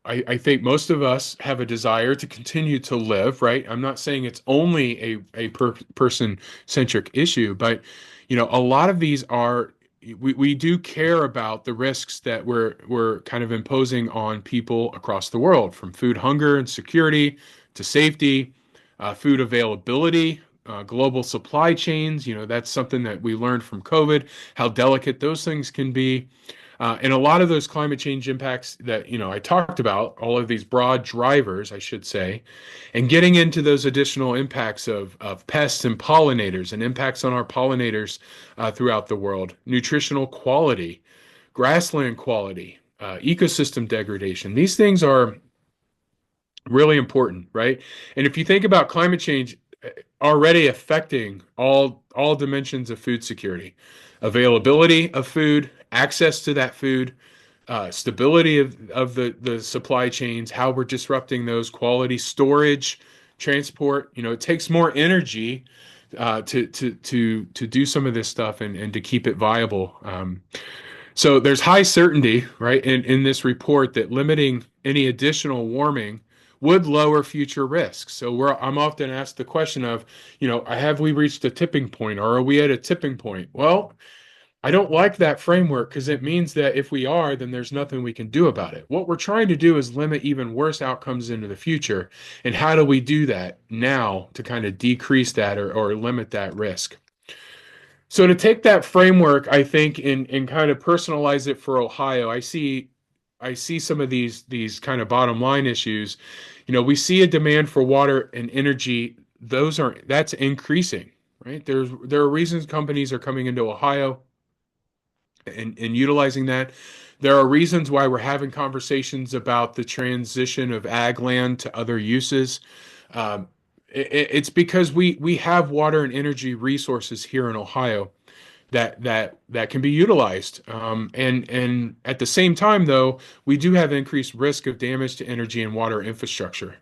I think most of us have a desire to continue to live, right? I'm not saying it's only a person-centric issue, but, a lot of these are, we do care about the risks that we're kind of imposing on people across the world, from food hunger and security to safety, food availability, global supply chains. That's something that we learned from COVID, how delicate those things can be. And a lot of those climate change impacts that, I talked about, all of these broad drivers, I should say, and getting into those additional impacts of pests and pollinators and impacts on our pollinators throughout the world, nutritional quality, grassland quality, ecosystem degradation. These things are really important, right? And if you think about climate change already affecting all dimensions of food security, availability of food, access to that food, stability of the supply chains, how we're disrupting those, quality, storage, transport. It takes more energy to do some of this stuff and to keep it viable. So there's high certainty, right, in this report that limiting any additional warming would lower future risks. So I'm often asked the question of, have we reached a tipping point, or are we at a tipping point? Well, I don't like that framework because it means that if we are, then there's nothing we can do about it. What we're trying to do is limit even worse outcomes into the future. And how do we do that now to kind of decrease that or limit that risk? So to take that framework, I think, and kind of personalize it for Ohio, I see I see some of these kind of bottom line issues. We see a demand for water and energy. That's increasing, right? There are reasons companies are coming into Ohio and utilizing that. There are reasons why we're having conversations about the transition of ag land to other uses. Um, it's because we have water and energy resources here in Ohio that can be utilized. And at the same time, though, we do have increased risk of damage to energy and water infrastructure.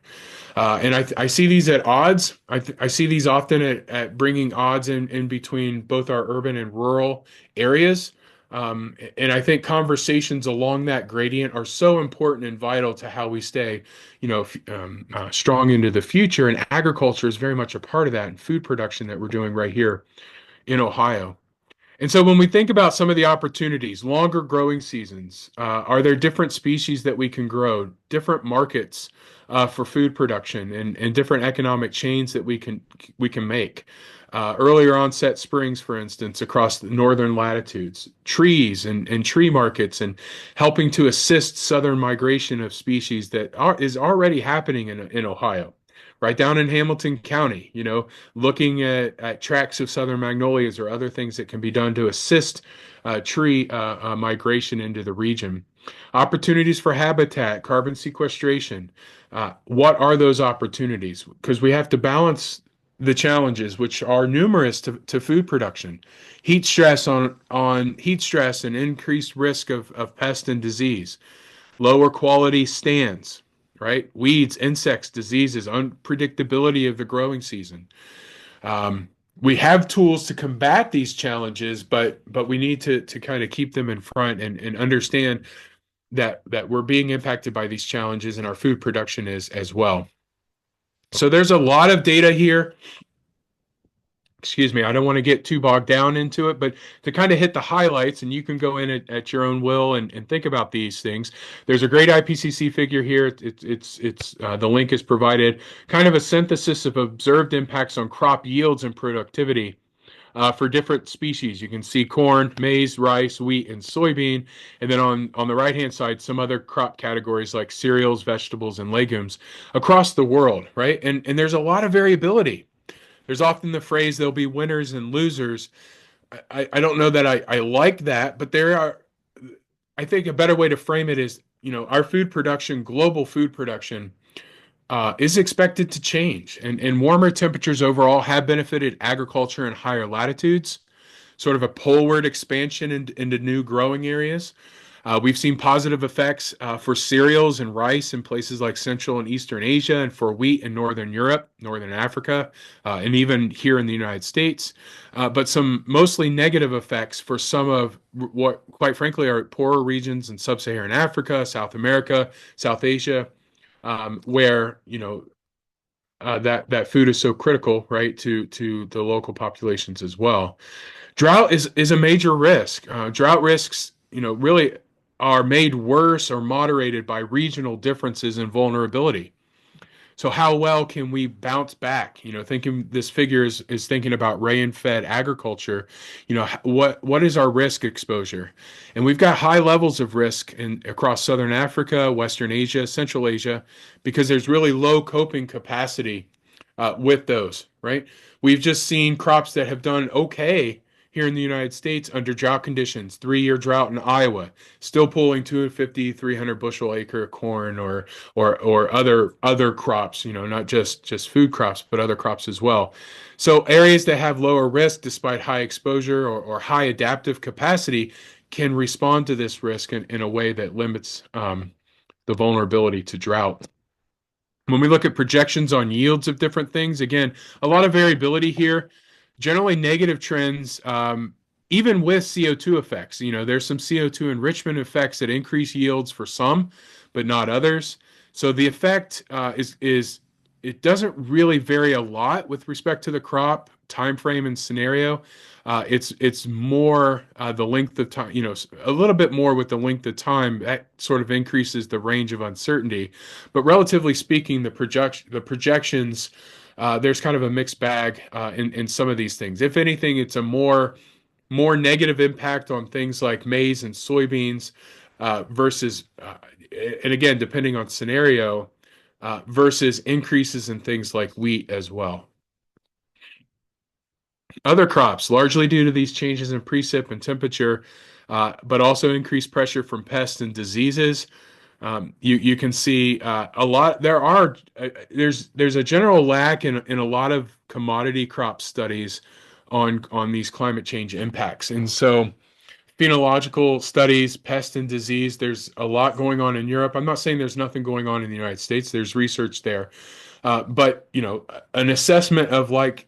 And I see these at odds. I see these often at bringing odds in between both our urban and rural areas. And I think conversations along that gradient are so important and vital to how we stay, strong into the future. And agriculture is very much a part of that, and food production that we're doing right here in Ohio. And so when we think about some of the opportunities, longer growing seasons, are there different species that we can grow, different markets for food production and different economic chains that we can make? Earlier onset springs, for instance, across the northern latitudes, trees and tree markets, and helping to assist southern migration of species is already happening in Ohio. Right down in Hamilton County, looking at tracts of southern magnolias or other things that can be done to assist tree migration into the region. Opportunities for habitat, carbon sequestration. What are those opportunities? Because we have to balance the challenges, which are numerous to food production. Heat stress and increased risk of pest and disease, lower quality stands, right? Weeds, insects, diseases, unpredictability of the growing season. Um, we have tools to combat these challenges, but we need to kind of keep them in front and understand that we're being impacted by these challenges and our food production is as well. So there's a lot of data here. Excuse me, I don't want to get too bogged down into it, but to kind of hit the highlights, and you can go in at your own will and think about these things. There's a great IPCC figure here. The link is provided. Kind of a synthesis of observed impacts on crop yields and productivity for different species. You can see corn, maize, rice, wheat, and soybean. And then on the right-hand side, some other crop categories like cereals, vegetables, and legumes across the world, right? And there's a lot of variability. There's often the phrase there'll be winners and losers. I don't know that I like that, but I think a better way to frame it is, our food production, global food production, is expected to change. And warmer temperatures overall have benefited agriculture in higher latitudes, sort of a poleward expansion into new growing areas. We've seen positive effects for cereals and rice in places like Central and Eastern Asia, and for wheat in Northern Europe, Northern Africa, and even here in the United States. But some mostly negative effects for some of what, quite frankly, are poorer regions in Sub-Saharan Africa, South America, South Asia, where that food is so critical, right, to the local populations as well. Drought is a major risk. Drought risks, really are made worse or moderated by regional differences in vulnerability. So how well can we bounce back? Thinking this figure is thinking about rain-fed agriculture. What is our risk exposure? And we've got high levels of risk across Southern Africa, Western Asia, Central Asia, because there's really low coping capacity with those, right? We've just seen crops that have done okay here in the United States under drought conditions, 3-year drought in Iowa, still pulling 250, 300 bushel acre corn or other crops, not just food crops, but other crops as well. So areas that have lower risk despite high exposure or high adaptive capacity can respond to this risk in a way that limits the vulnerability to drought. When we look at projections on yields of different things, again, a lot of variability here. Generally negative trends, even with CO2 effects. There's some CO2 enrichment effects that increase yields for some, but not others. So the effect is it doesn't really vary a lot with respect to the crop, time frame, and scenario. It's more the length of time, a little bit more with the length of time that sort of increases the range of uncertainty. But relatively speaking, the projections, there's kind of a mixed bag in some of these things. If anything, it's a more negative impact on things like maize and soybeans. versus, and again, depending on scenario, versus increases in things like wheat as well. Other crops, largely due to these changes in precip and temperature, but also increased pressure from pests and diseases. You can see a lot. There's a general lack in a lot of commodity crop studies on these climate change impacts, and so phenological studies, pest and disease. There's a lot going on in Europe. I'm not saying there's nothing going on in the United States. There's research there, but an assessment of like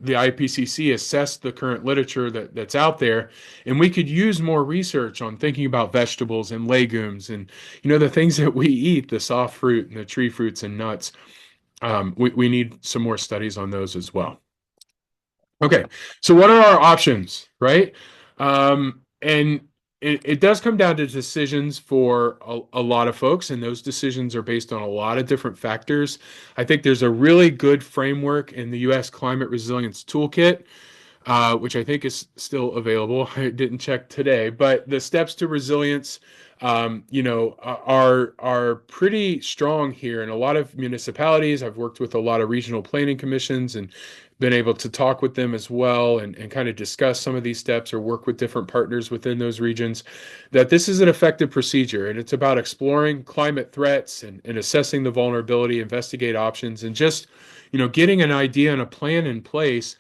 the IPCC assessed the current literature that's out there, and we could use more research on thinking about vegetables and legumes and the things that we eat, the soft fruit and the tree fruits and nuts. We need some more studies on those as well. Okay, so what are our options, right? And it does come down to decisions for a lot of folks, and those decisions are based on a lot of different factors. I think there's a really good framework in the U.S. Climate Resilience Toolkit, which I think is still available. I didn't check today, but the steps to resilience, are pretty strong here. In a lot of municipalities, I've worked with a lot of regional planning commissions and been able to talk with them as well and kind of discuss some of these steps or work with different partners within those regions, that this is an effective procedure. And it's about exploring climate threats and assessing the vulnerability, investigate options, and just, getting an idea and a plan in place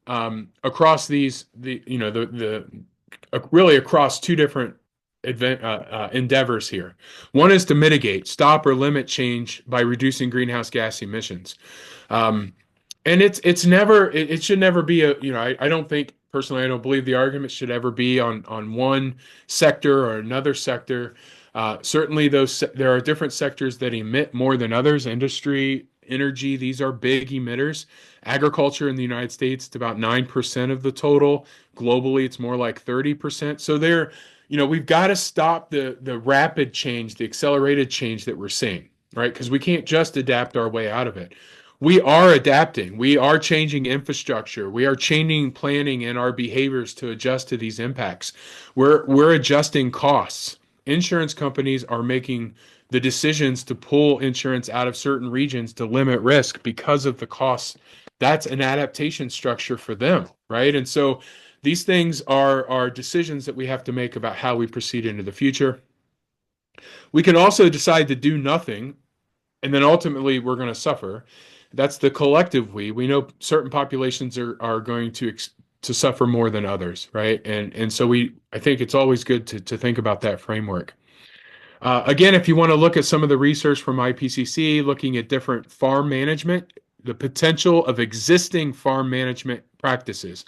across really across two different endeavors here. One is to mitigate, stop, or limit change by reducing greenhouse gas emissions. Um, and it should never be I don't think personally, I don't believe the argument should ever be on one sector or another sector. Certainly there are different sectors that emit more than others. Industry, energy, these are big emitters. Agriculture in the United States, it's about 9% of the total. Globally, it's more like 30%. So we've got to stop the rapid change, the accelerated change that we're seeing, right? Because we can't just adapt our way out of it. We are adapting. We are changing infrastructure. We are changing planning and our behaviors to adjust to these impacts. We're adjusting costs. Insurance companies are making the decisions to pull insurance out of certain regions to limit risk because of the costs. That's an adaptation structure for them, right? And so these things are decisions that we have to make about how we proceed into the future. We can also decide to do nothing, and then ultimately we're going to suffer. That's the collective we. We know certain populations are going to suffer more than others, right? And so I think it's always good to think about that framework. Again, if you want to look at some of the research from IPCC, looking at different farm management, the potential of existing farm management practices,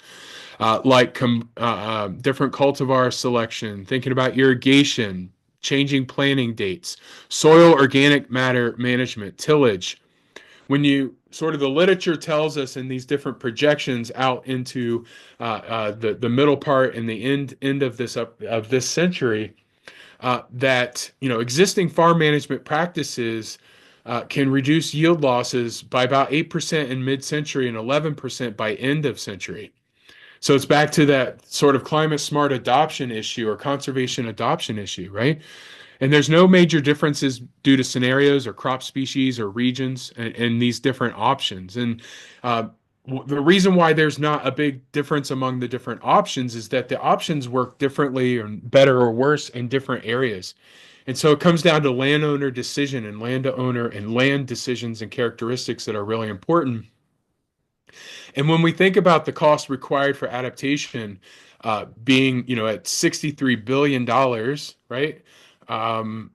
different cultivar selection, thinking about irrigation, changing planting dates, soil organic matter management, tillage. When you sort of the literature tells us in these different projections out into the middle part and the end of this century, that existing farm management practices can reduce yield losses by about 8% in mid-century and 11% by end of century. So it's back to that sort of climate smart adoption issue or conservation adoption issue, right? And there's no major differences due to scenarios or crop species or regions and these different options. And uh, the reason why there's not a big difference among the different options is that the options work differently or better or worse in different areas. And so it comes down to landowner decision and landowner and land decisions and characteristics that are really important. And when we think about the cost required for adaptation being, at $63 billion, right? Um,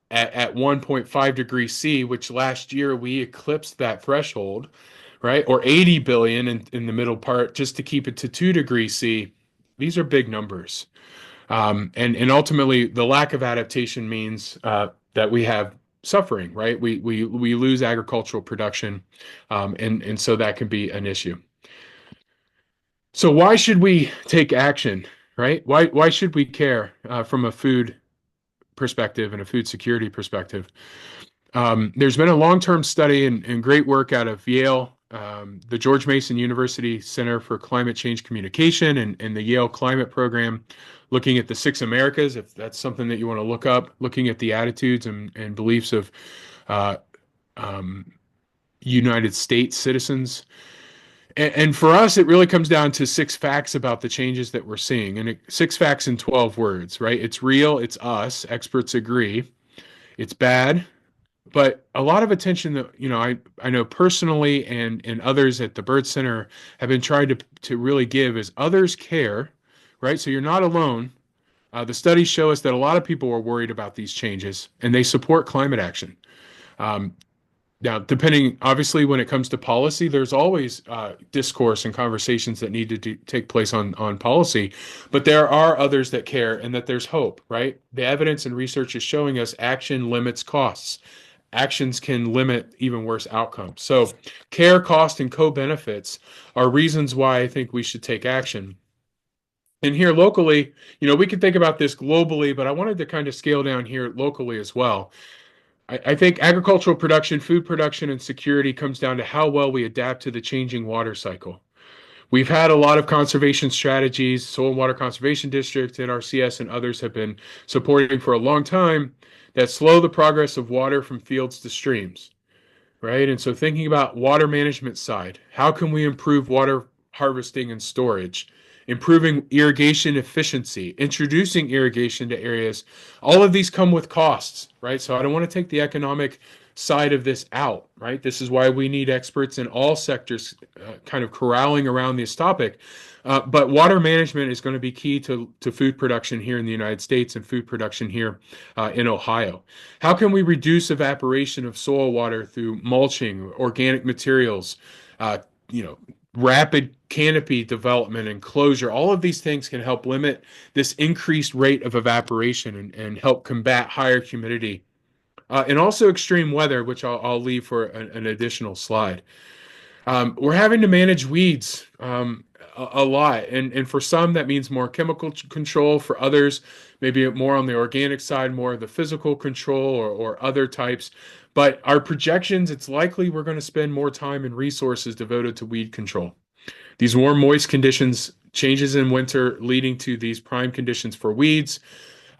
at 1.5 degrees C, which last year we eclipsed that threshold, right? Or 80 billion in the middle part just to keep it to 2 degrees C. These are big numbers. And ultimately, the lack of adaptation means that we have suffering, right? We lose agricultural production, and so that can be an issue. So why should we take action, right? Why should we care from a food perspective and a food security perspective? There's been a long-term study and great work out of Yale the George Mason University Center for Climate Change Communication and the Yale Climate Program, looking at the six Americas, if that's something that you want to look up, looking at the attitudes and beliefs of uh, um, United States citizens. And for us, it really comes down to six facts about the changes that we're seeing. And six facts in 12 words, right? It's real, it's us, experts agree, it's bad, but a lot of attention that I know personally and others at the Bird Center have been trying to really give is others care, right? So you're not alone. The studies show us that a lot of people are worried about these changes and they support climate action. Um, Now, depending, obviously, when it comes to policy, there's always discourse and conversations that need to take place on policy, but there are others that care and that there's hope, right? The evidence and research is showing us action limits costs. Actions can limit even worse outcomes. So, care, cost, and co-benefits are reasons why I think we should take action. And here locally, we could think about this globally, but I wanted to kind of scale down here locally as well. I think agricultural production, food production, and security comes down to how well we adapt to the changing water cycle. We've had a lot of conservation strategies, Soil and Water Conservation District, NRCS, and others have been supporting for a long time that slow the progress of water from fields to streams, right? And so thinking about water management side, how can we improve water harvesting and storage? Improving irrigation efficiency, introducing irrigation to areas. All of these come with costs, right? So I don't want to take the economic side of this out, right? This is why we need experts in all sectors kind of corralling around this topic. But water management is going to be key to food production here in the United States and food production here in Ohio. How can we reduce evaporation of soil water through mulching, organic materials, uh, you know, rapid canopy development and closure? All of these things can help limit this increased rate of evaporation and help combat higher humidity. And also extreme weather, which I'll leave for an additional slide. We're having to manage weeds a lot, and for some that means more chemical control. For others, maybe more on the organic side, more of the physical control or other types. But our projections, it's likely we're going to spend more time and resources devoted to weed control. These warm, moist conditions, changes in winter leading to these prime conditions for weeds.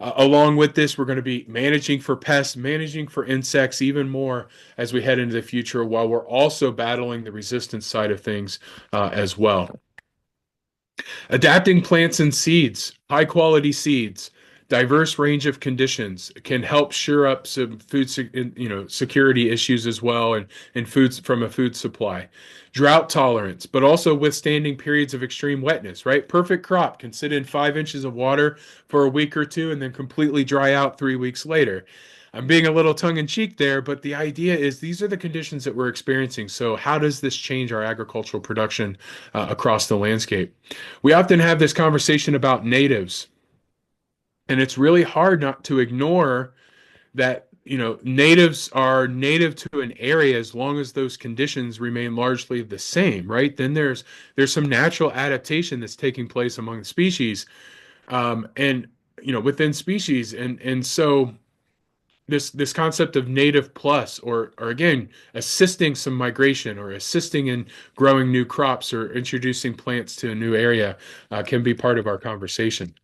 Along with this, we're going to be managing for pests, managing for insects even more as we head into the future, while we're also battling the resistance side of things as well. Adapting plants and seeds, high quality seeds, diverse range of conditions can help shore up some security issues as well and foods from a food supply. Drought tolerance, but also withstanding periods of extreme wetness, right? Perfect crop can sit in 5 inches of water for a week or two and then completely dry out 3 weeks later. I'm being a little tongue in cheek there, but the idea is these are the conditions that we're experiencing. So, how does this change our agricultural production across the landscape? We often have this conversation about natives, and it's really hard not to ignore that, natives are native to an area as long as those conditions remain largely the same, right? Then there's some natural adaptation that's taking place among the species, and within species, and so this concept of native plus or again assisting some migration or assisting in growing new crops or introducing plants to a new area can be part of our conversation.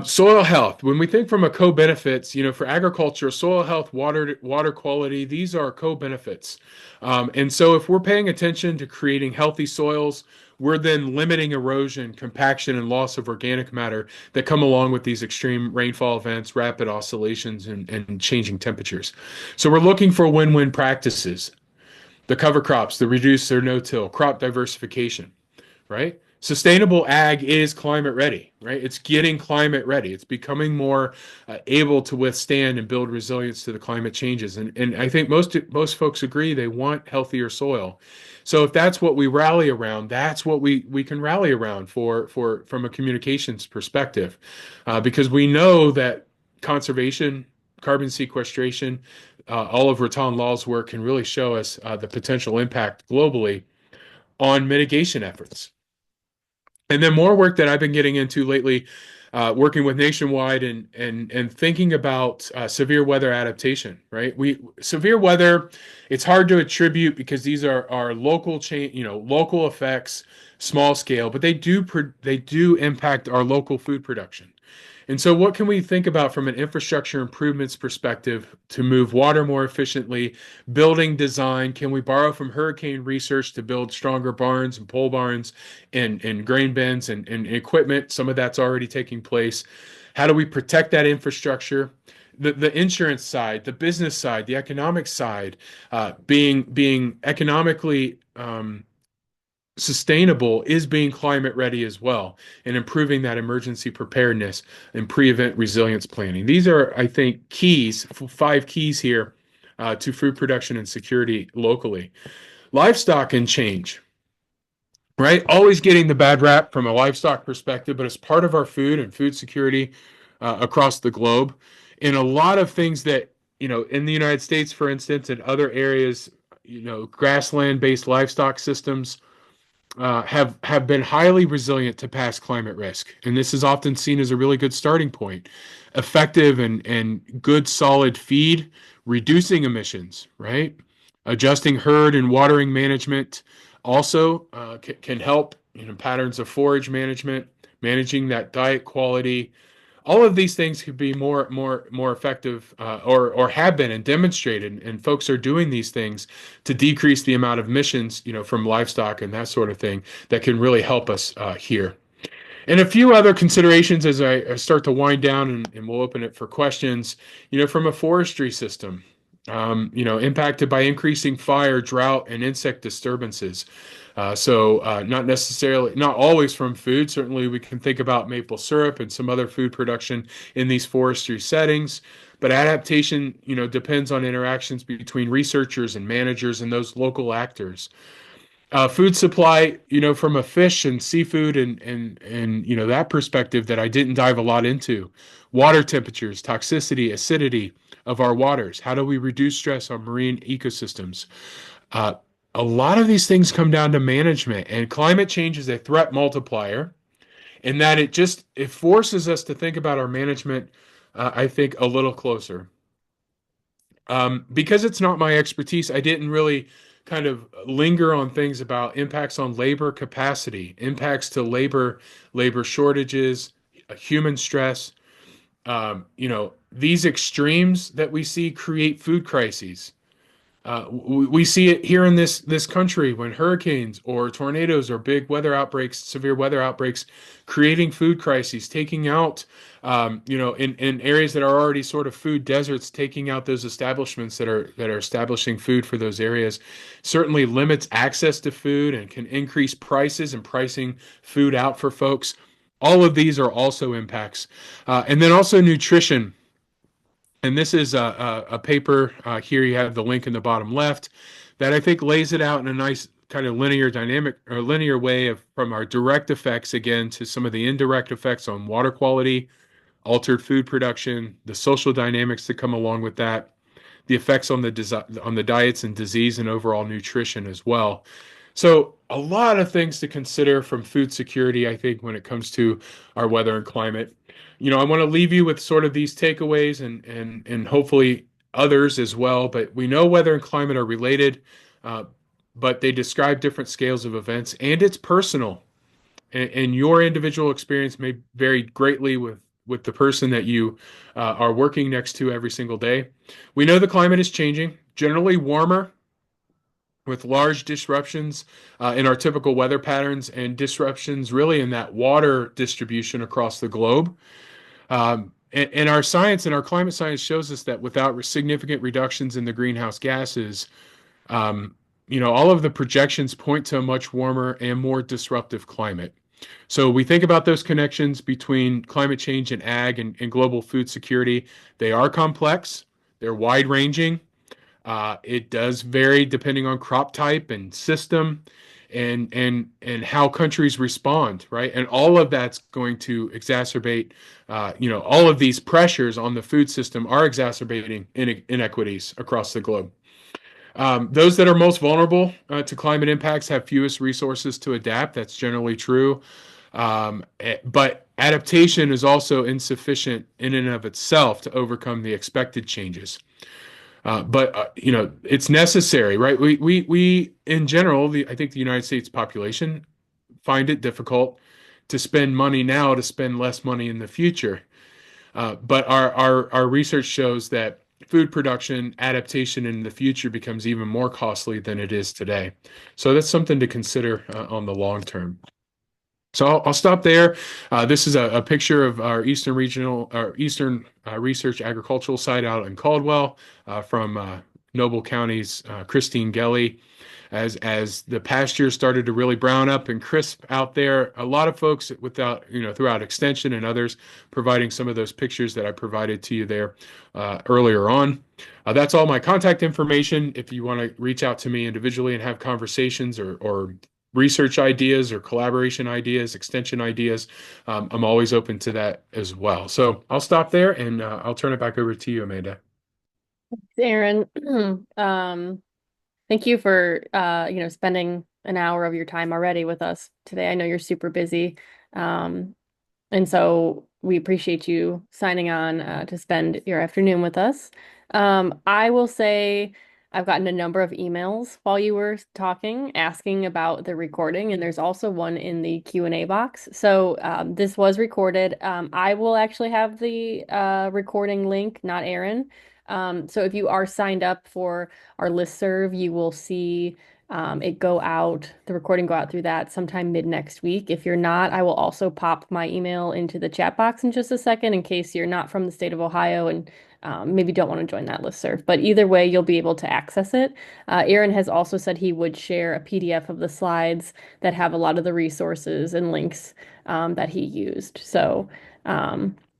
Soil health. When we think from a co-benefits, for agriculture, soil health, water quality, these are co-benefits. And so if we're paying attention to creating healthy soils, we're then limiting erosion, compaction, and loss of organic matter that come along with these extreme rainfall events, rapid oscillations, and changing temperatures. So we're looking for win-win practices. The cover crops, the reduce or no-till, crop diversification, right? Sustainable ag is climate ready, right? It's getting climate ready. It's becoming more able to withstand and build resilience to the climate changes. And I think most folks agree they want healthier soil. So if that's what we rally around, that's what we can rally around for from a communications perspective, because we know that conservation, carbon sequestration, all of Rattan Law's work can really show us the potential impact globally on mitigation efforts. And then more work that I've been getting into lately working with Nationwide and thinking about severe weather adaptation. Right, we severe weather. It's hard to attribute because these are local change, local effects, small scale, but they do impact our local food production. And so, what can we think about from an infrastructure improvements perspective to move water more efficiently? Building design, can we borrow from hurricane research to build stronger barns and pole barns and grain bins and equipment? Some of that's already taking place. How do we protect that infrastructure? The insurance side, the business side, the economic side, being economically sustainable is being climate ready as well and improving that emergency preparedness and pre-event resilience planning. These are, I think, keys, five keys here to food production and security locally. Livestock and change, right? Always getting the bad rap from a livestock perspective, but it's part of our food and food security across the globe. In a lot of things that, in the United States, for instance, and other areas, grassland-based livestock systems have been highly resilient to past climate risk, and this is often seen as a really good starting point. Effective and good solid feed, reducing emissions, right? Adjusting herd and watering management also can help. Patterns of forage management, managing that diet quality. All of these things could be more effective, or have been and demonstrated, and folks are doing these things to decrease the amount of emissions, from livestock and that sort of thing that can really help us here. And a few other considerations as I start to wind down, and we'll open it for questions. From a forestry system, impacted by increasing fire, drought, and insect disturbances. Not necessarily, not always from food. Certainly, we can think about maple syrup and some other food production in these forestry settings. But adaptation, depends on interactions between researchers and managers and those local actors. Food supply, from a fish and seafood and that perspective that I didn't dive a lot into. Water temperatures, toxicity, acidity of our waters. How do we reduce stress on marine ecosystems? Uh, a lot of these things come down to management, and climate change is a threat multiplier in that it forces us to think about our management, I think, a little closer. Because it's not my expertise, I didn't really kind of linger on things about impacts on labor capacity, impacts to labor shortages, human stress. These extremes that we see create food crises. We see it here in this country when hurricanes or tornadoes or big weather outbreaks, severe weather outbreaks, creating food crises, taking out, in areas that are already sort of food deserts, taking out those establishments that are establishing food for those areas, certainly limits access to food and can increase prices and pricing food out for folks. All of these are also impacts, and then also nutrition. And this is a paper here. You have the link in the bottom left that I think lays it out in a nice kind of linear dynamic or linear way of from our direct effects again to some of the indirect effects on water quality, altered food production, the social dynamics that come along with that, the effects on the diets and disease and overall nutrition as well. So a lot of things to consider from food security, I think, when it comes to our weather and climate. I want to leave you with sort of these takeaways and hopefully others as well. But we know weather and climate are related, uh, but they describe different scales of events, and it's personal. And your individual experience may vary greatly with the person that you are working next to every single day. We know the climate is changing, generally warmer, with large disruptions in our typical weather patterns and disruptions really in that water distribution across the globe. And our science and our climate science shows us that without significant reductions in the greenhouse gases, all of the projections point to a much warmer and more disruptive climate. So we think about those connections between climate change and ag and global food security. They are complex, they're wide ranging. It does vary depending on crop type and system and how countries respond, right? And all of that's going to exacerbate, all of these pressures on the food system are exacerbating inequities across the globe. Those that are most vulnerable to climate impacts have fewest resources to adapt. That's generally true. But adaptation is also insufficient in and of itself to overcome the expected changes. But it's necessary, right? We in general, I think the United States population find it difficult to spend money now to spend less money in the future. But our research shows that food production adaptation in the future becomes even more costly than it is today. So that's something to consider on the long term. So I'll stop there. This is a picture of our Eastern Research Agricultural site out in Caldwell from Noble County's Christine Gelly. As the pastures started to really brown up and crisp out there, a lot of folks without throughout Extension and others providing some of those pictures that I provided to you there earlier on. That's all my contact information. If you want to reach out to me individually and have conversations or research ideas or collaboration ideas, extension ideas, I'm always open to that as well. So I'll stop there and I'll turn it back over to you, Amanda. Aaron, thank you for spending an hour of your time already with us today. I know you're super busy. Um, And so we appreciate you signing on to spend your afternoon with us. I will say I've gotten a number of emails while you were talking asking about the recording, and there's also one in the Q&A box. So this was recorded. I will actually have the recording link, not Aaron. So if you are signed up for our listserv, you will see the recording go out through that sometime mid next week. If you're not, I will also pop my email into the chat box in just a second in case you're not from the state of Ohio and maybe don't want to join that listserv. But either way, you'll be able to access it. Aaron has also said he would share a PDF of the slides that have a lot of the resources and links that he used. So,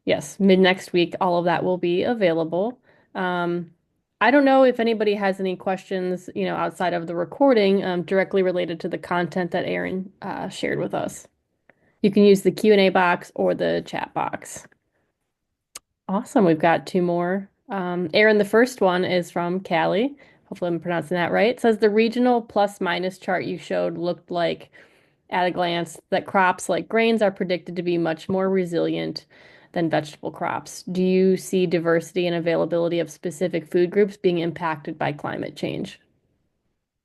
yes, mid next week, all of that will be available. Um, I don't know if anybody has any questions, outside of the recording, directly related to the content that Aaron shared with us. You can use the Q&A box or the chat box. Awesome. We've got two more. Aaron, the first one is from Callie. Hopefully I'm pronouncing that right. It says the regional plus minus chart you showed looked like at a glance that crops like grains are predicted to be much more resilient than vegetable crops. Do you see diversity and availability of specific food groups being impacted by climate change?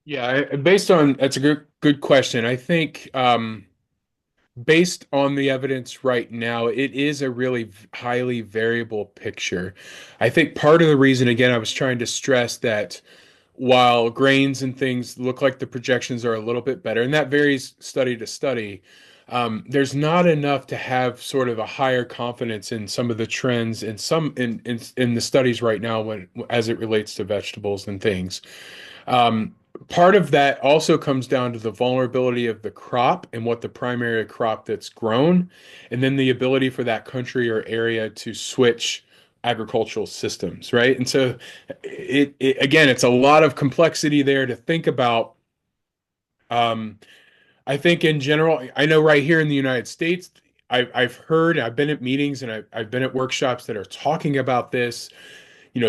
Yeah, based on that's a good question. I think based on the evidence right now, it is a really highly variable picture. I think part of the reason, again, I was trying to stress that while grains and things look like the projections are a little bit better, and that varies study to study, there's not enough to have sort of a higher confidence in some of the trends and some in the studies right now when as it relates to vegetables and things. Part of that also comes down to the vulnerability of the crop and what the primary crop that's grown, and then the ability for that country or area to switch agricultural systems, right? And so it again, it's a lot of complexity there to think about. Um, I think in general, I know right here in the United States, I've heard, I've been at meetings and I've been at workshops that are talking about this,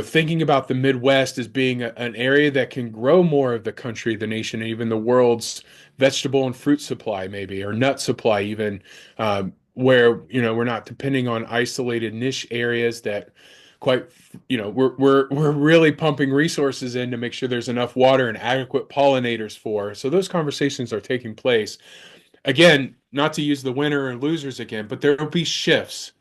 thinking about the Midwest as being an area that can grow more of the country, the nation, and even the world's vegetable and fruit supply, maybe, or nut supply, even, where, we're not depending on isolated niche areas that quite, we're really pumping resources in to make sure there's enough water and adequate pollinators for. So those conversations are taking place. Again, not to use the winner and losers again, but there will be shifts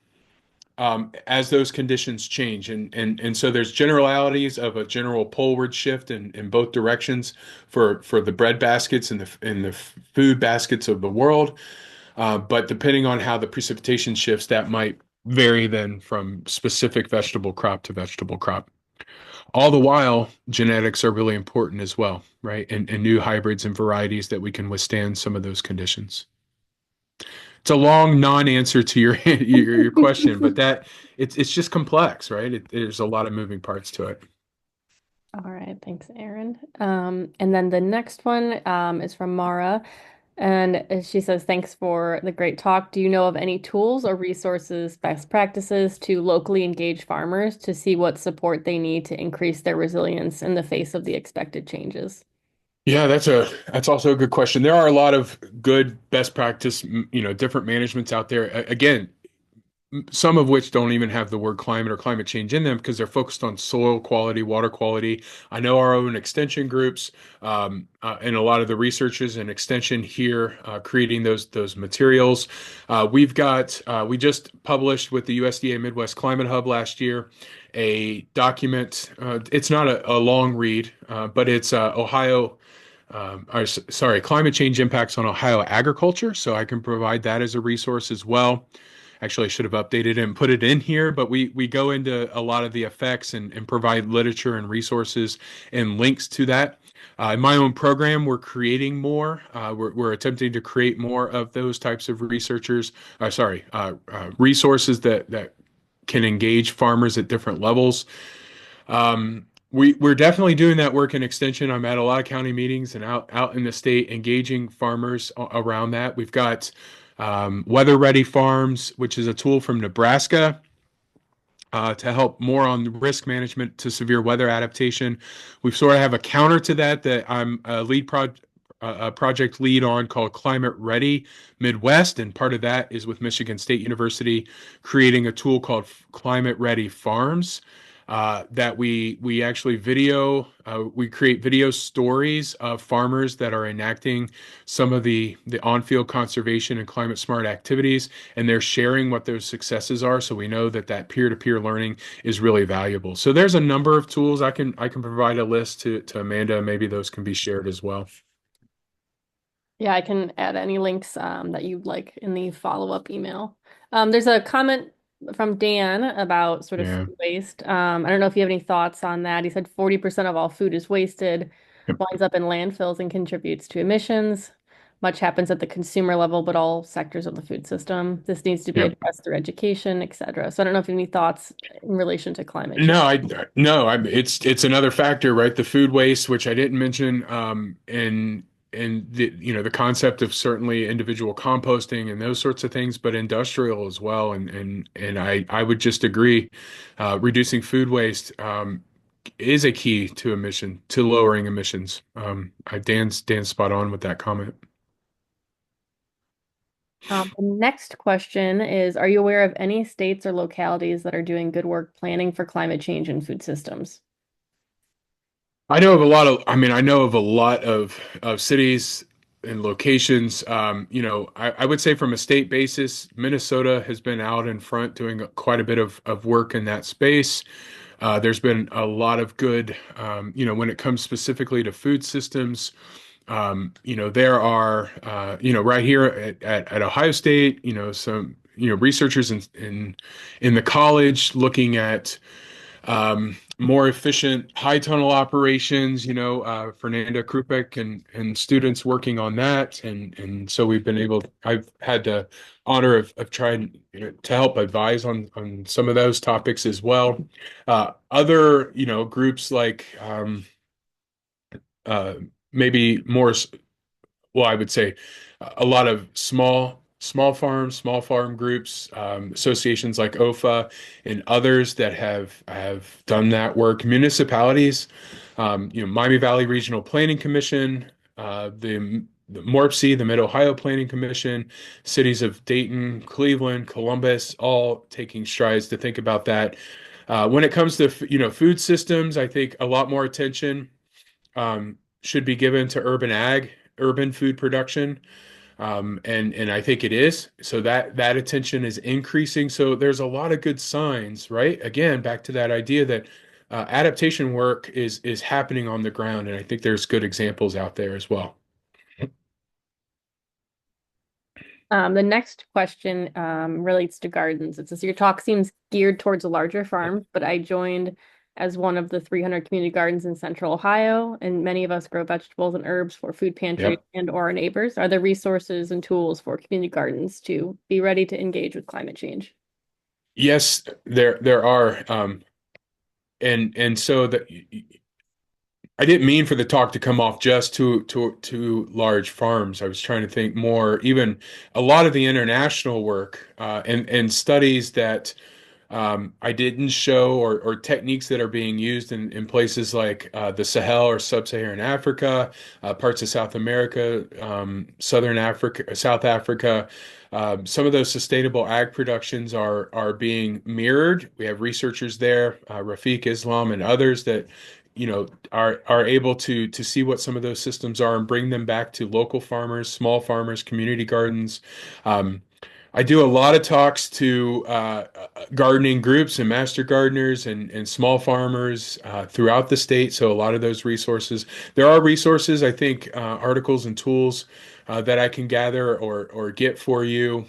as those conditions change. And so there's generalities of a general poleward shift in both directions for the bread baskets and the food baskets of the world. But depending on how the precipitation shifts, that might vary then from specific vegetable crop to vegetable crop. All the while, genetics are really important as well, right? And new hybrids and varieties that we can withstand some of those conditions. It's a long non-answer to your your question, but that it's just complex, right? There's a lot of moving parts to it. All right, thanks, Aaron. And then the next one is from Mara, and she says, "Thanks for the great talk. Do you know of any tools or resources, best practices to locally engage farmers to see what support they need to increase their resilience in the face of the expected changes?" Yeah, that's also a good question. There are a lot of good best practice, different managements out there. Again, some of which don't even have the word climate or climate change in them because they're focused on soil quality, water quality. I know our own extension groups and a lot of the researchers and extension here creating those materials. We just published with the USDA Midwest Climate Hub last year a document. It's not a long read, but it's Ohio. Sorry, climate change impacts on Ohio agriculture. So I can provide that as a resource as well. Actually, I should have updated it and put it in here, but we go into a lot of the effects and provide literature and resources and links to that. In my own program, we're creating more. We're attempting to create more of those types of resources that can engage farmers at different levels. We're definitely doing that work in extension. I'm at a lot of county meetings and out in the state engaging farmers around that. We've got Weather Ready Farms, which is a tool from Nebraska to help more on the risk management to severe weather adaptation. We sort of have a counter to that that I'm a project lead on called Climate Ready Midwest, and part of that is with Michigan State University creating a tool called Climate Ready Farms. That we actually we create video stories of farmers that are enacting some of the on-field conservation and climate smart activities, and they're sharing what those successes are. So we know that that peer-to-peer learning is really valuable. So there's a number of tools. I can provide a list to Amanda. Maybe those can be shared as well. Yeah, I can add any links that you'd like in the follow-up email. There's a comment from Dan about sort of Yeah. food waste. I don't know if you have any thoughts on that. He said 40% of all food is wasted, Yep. winds up in landfills and contributes to emissions. Much happens at the consumer level, but all sectors of the food system. This needs to be Yep. addressed through education, et cetera. So I don't know if you have any thoughts in relation to climate change. No, I no, it's another factor, right? The food waste, which I didn't mention, and the concept of certainly individual composting and those sorts of things, but industrial as well. And I would just agree, reducing food waste is a key to lowering emissions. Dan's spot on with that comment. The next question is, are you aware of any states or localities that are doing good work planning for climate change in food systems? I know of a lot of cities and locations. I would say from a state basis, Minnesota has been out in front doing quite a bit of work in that space. There's been a lot of good, when it comes specifically to food systems. There are, right here at Ohio State, some, researchers in the college looking at more efficient high tunnel operations, Fernanda Krupek and students working on that. And so I've had the honor of trying to help advise on some of those topics as well. Other, groups like uh, maybe more well, I would say a lot of small farm groups, associations like OFA and others that have done that work. Municipalities, Miami Valley Regional Planning Commission, the MORPC, the Mid Ohio Planning Commission, cities of Dayton, Cleveland, Columbus, all taking strides to think about that. When it comes to food systems, I think a lot more attention should be given to urban food production, and I think it is. So that attention is increasing. So there's a lot of good signs, right? Again, back to that idea that adaptation work is happening on the ground, and I think there's good examples out there as well. The next question relates to gardens. It says your talk seems geared towards larger farms, but I joined as one of the 300 community gardens in Central Ohio, and many of us grow vegetables and herbs for food pantries Yep. and or our neighbors. Are there resources and tools for community gardens to be ready to engage with climate change? Yes, there are, and so that I didn't mean for the talk to come off just to large farms. I was trying to think more, even a lot of the international work and studies that I didn't show or techniques that are being used in places like the Sahel or Sub-Saharan Africa, parts of South America, Southern Africa, South Africa. Some of those sustainable ag productions are being mirrored. We have researchers there, Rafiq Islam and others that are able to see what some of those systems are and bring them back to local farmers, small farmers, community gardens. Um, I do a lot of talks to gardening groups and master gardeners and small farmers throughout the state. So a lot of those resources, there are resources, I think, articles and tools that I can gather or get for you.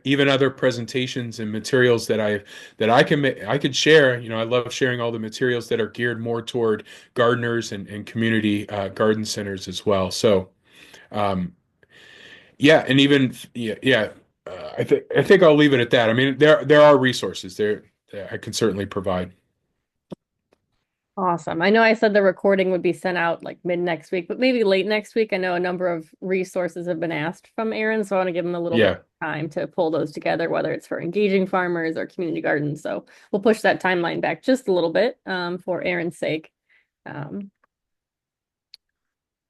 Even other presentations and materials that I could share. I love sharing all the materials that are geared more toward gardeners and community garden centers as well. So. Um, yeah, and even yeah, I think I'll leave it at that. I mean, there are resources there that I can certainly provide. Awesome. I know I said the recording would be sent out like mid next week, but maybe late next week. I know a number of resources have been asked from Aaron, so I want to give him a little bit Yeah. of time to pull those together, whether it's for engaging farmers or community gardens. So we'll push that timeline back just a little bit for Aaron's sake. Um,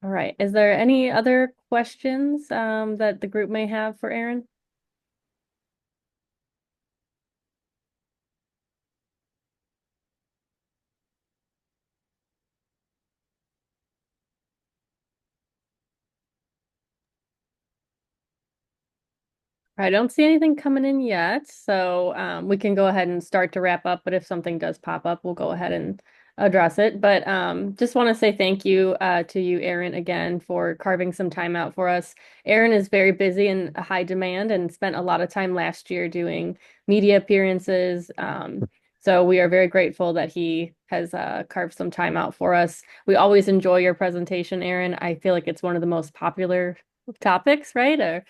all right. Is there any other questions that the group may have for Aaron? I don't see anything coming in yet, so we can go ahead and start to wrap up. But if something does pop up, we'll go ahead and address it. But just want to say thank you to you, Aaron, again for carving some time out for us. Aaron is very busy and a high demand and spent a lot of time last year doing media appearances. So we are very grateful that he has carved some time out for us. We always enjoy your presentation, Aaron. I feel like it's one of the most popular topics, right?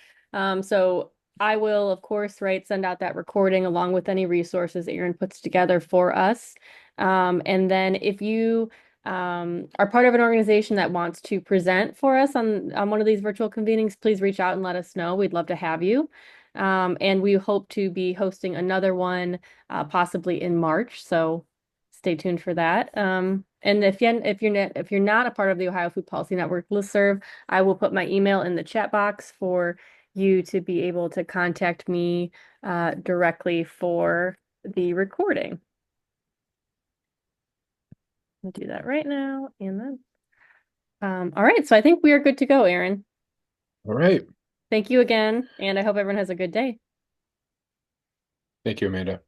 So I will, of course, right, send out that recording along with any resources Aaron puts together for us. And then if you are part of an organization that wants to present for us on one of these virtual convenings, please reach out and let us know. We'd love to have you. And we hope to be hosting another one possibly in March. So stay tuned for that. And if you're not a part of the Ohio Food Policy Network listserv, I will put my email in the chat box for you to be able to contact me directly for the recording. I'll do that right now. And then, all right. So I think we are good to go, Aaron. All right. Thank you again. And I hope everyone has a good day. Thank you, Amanda.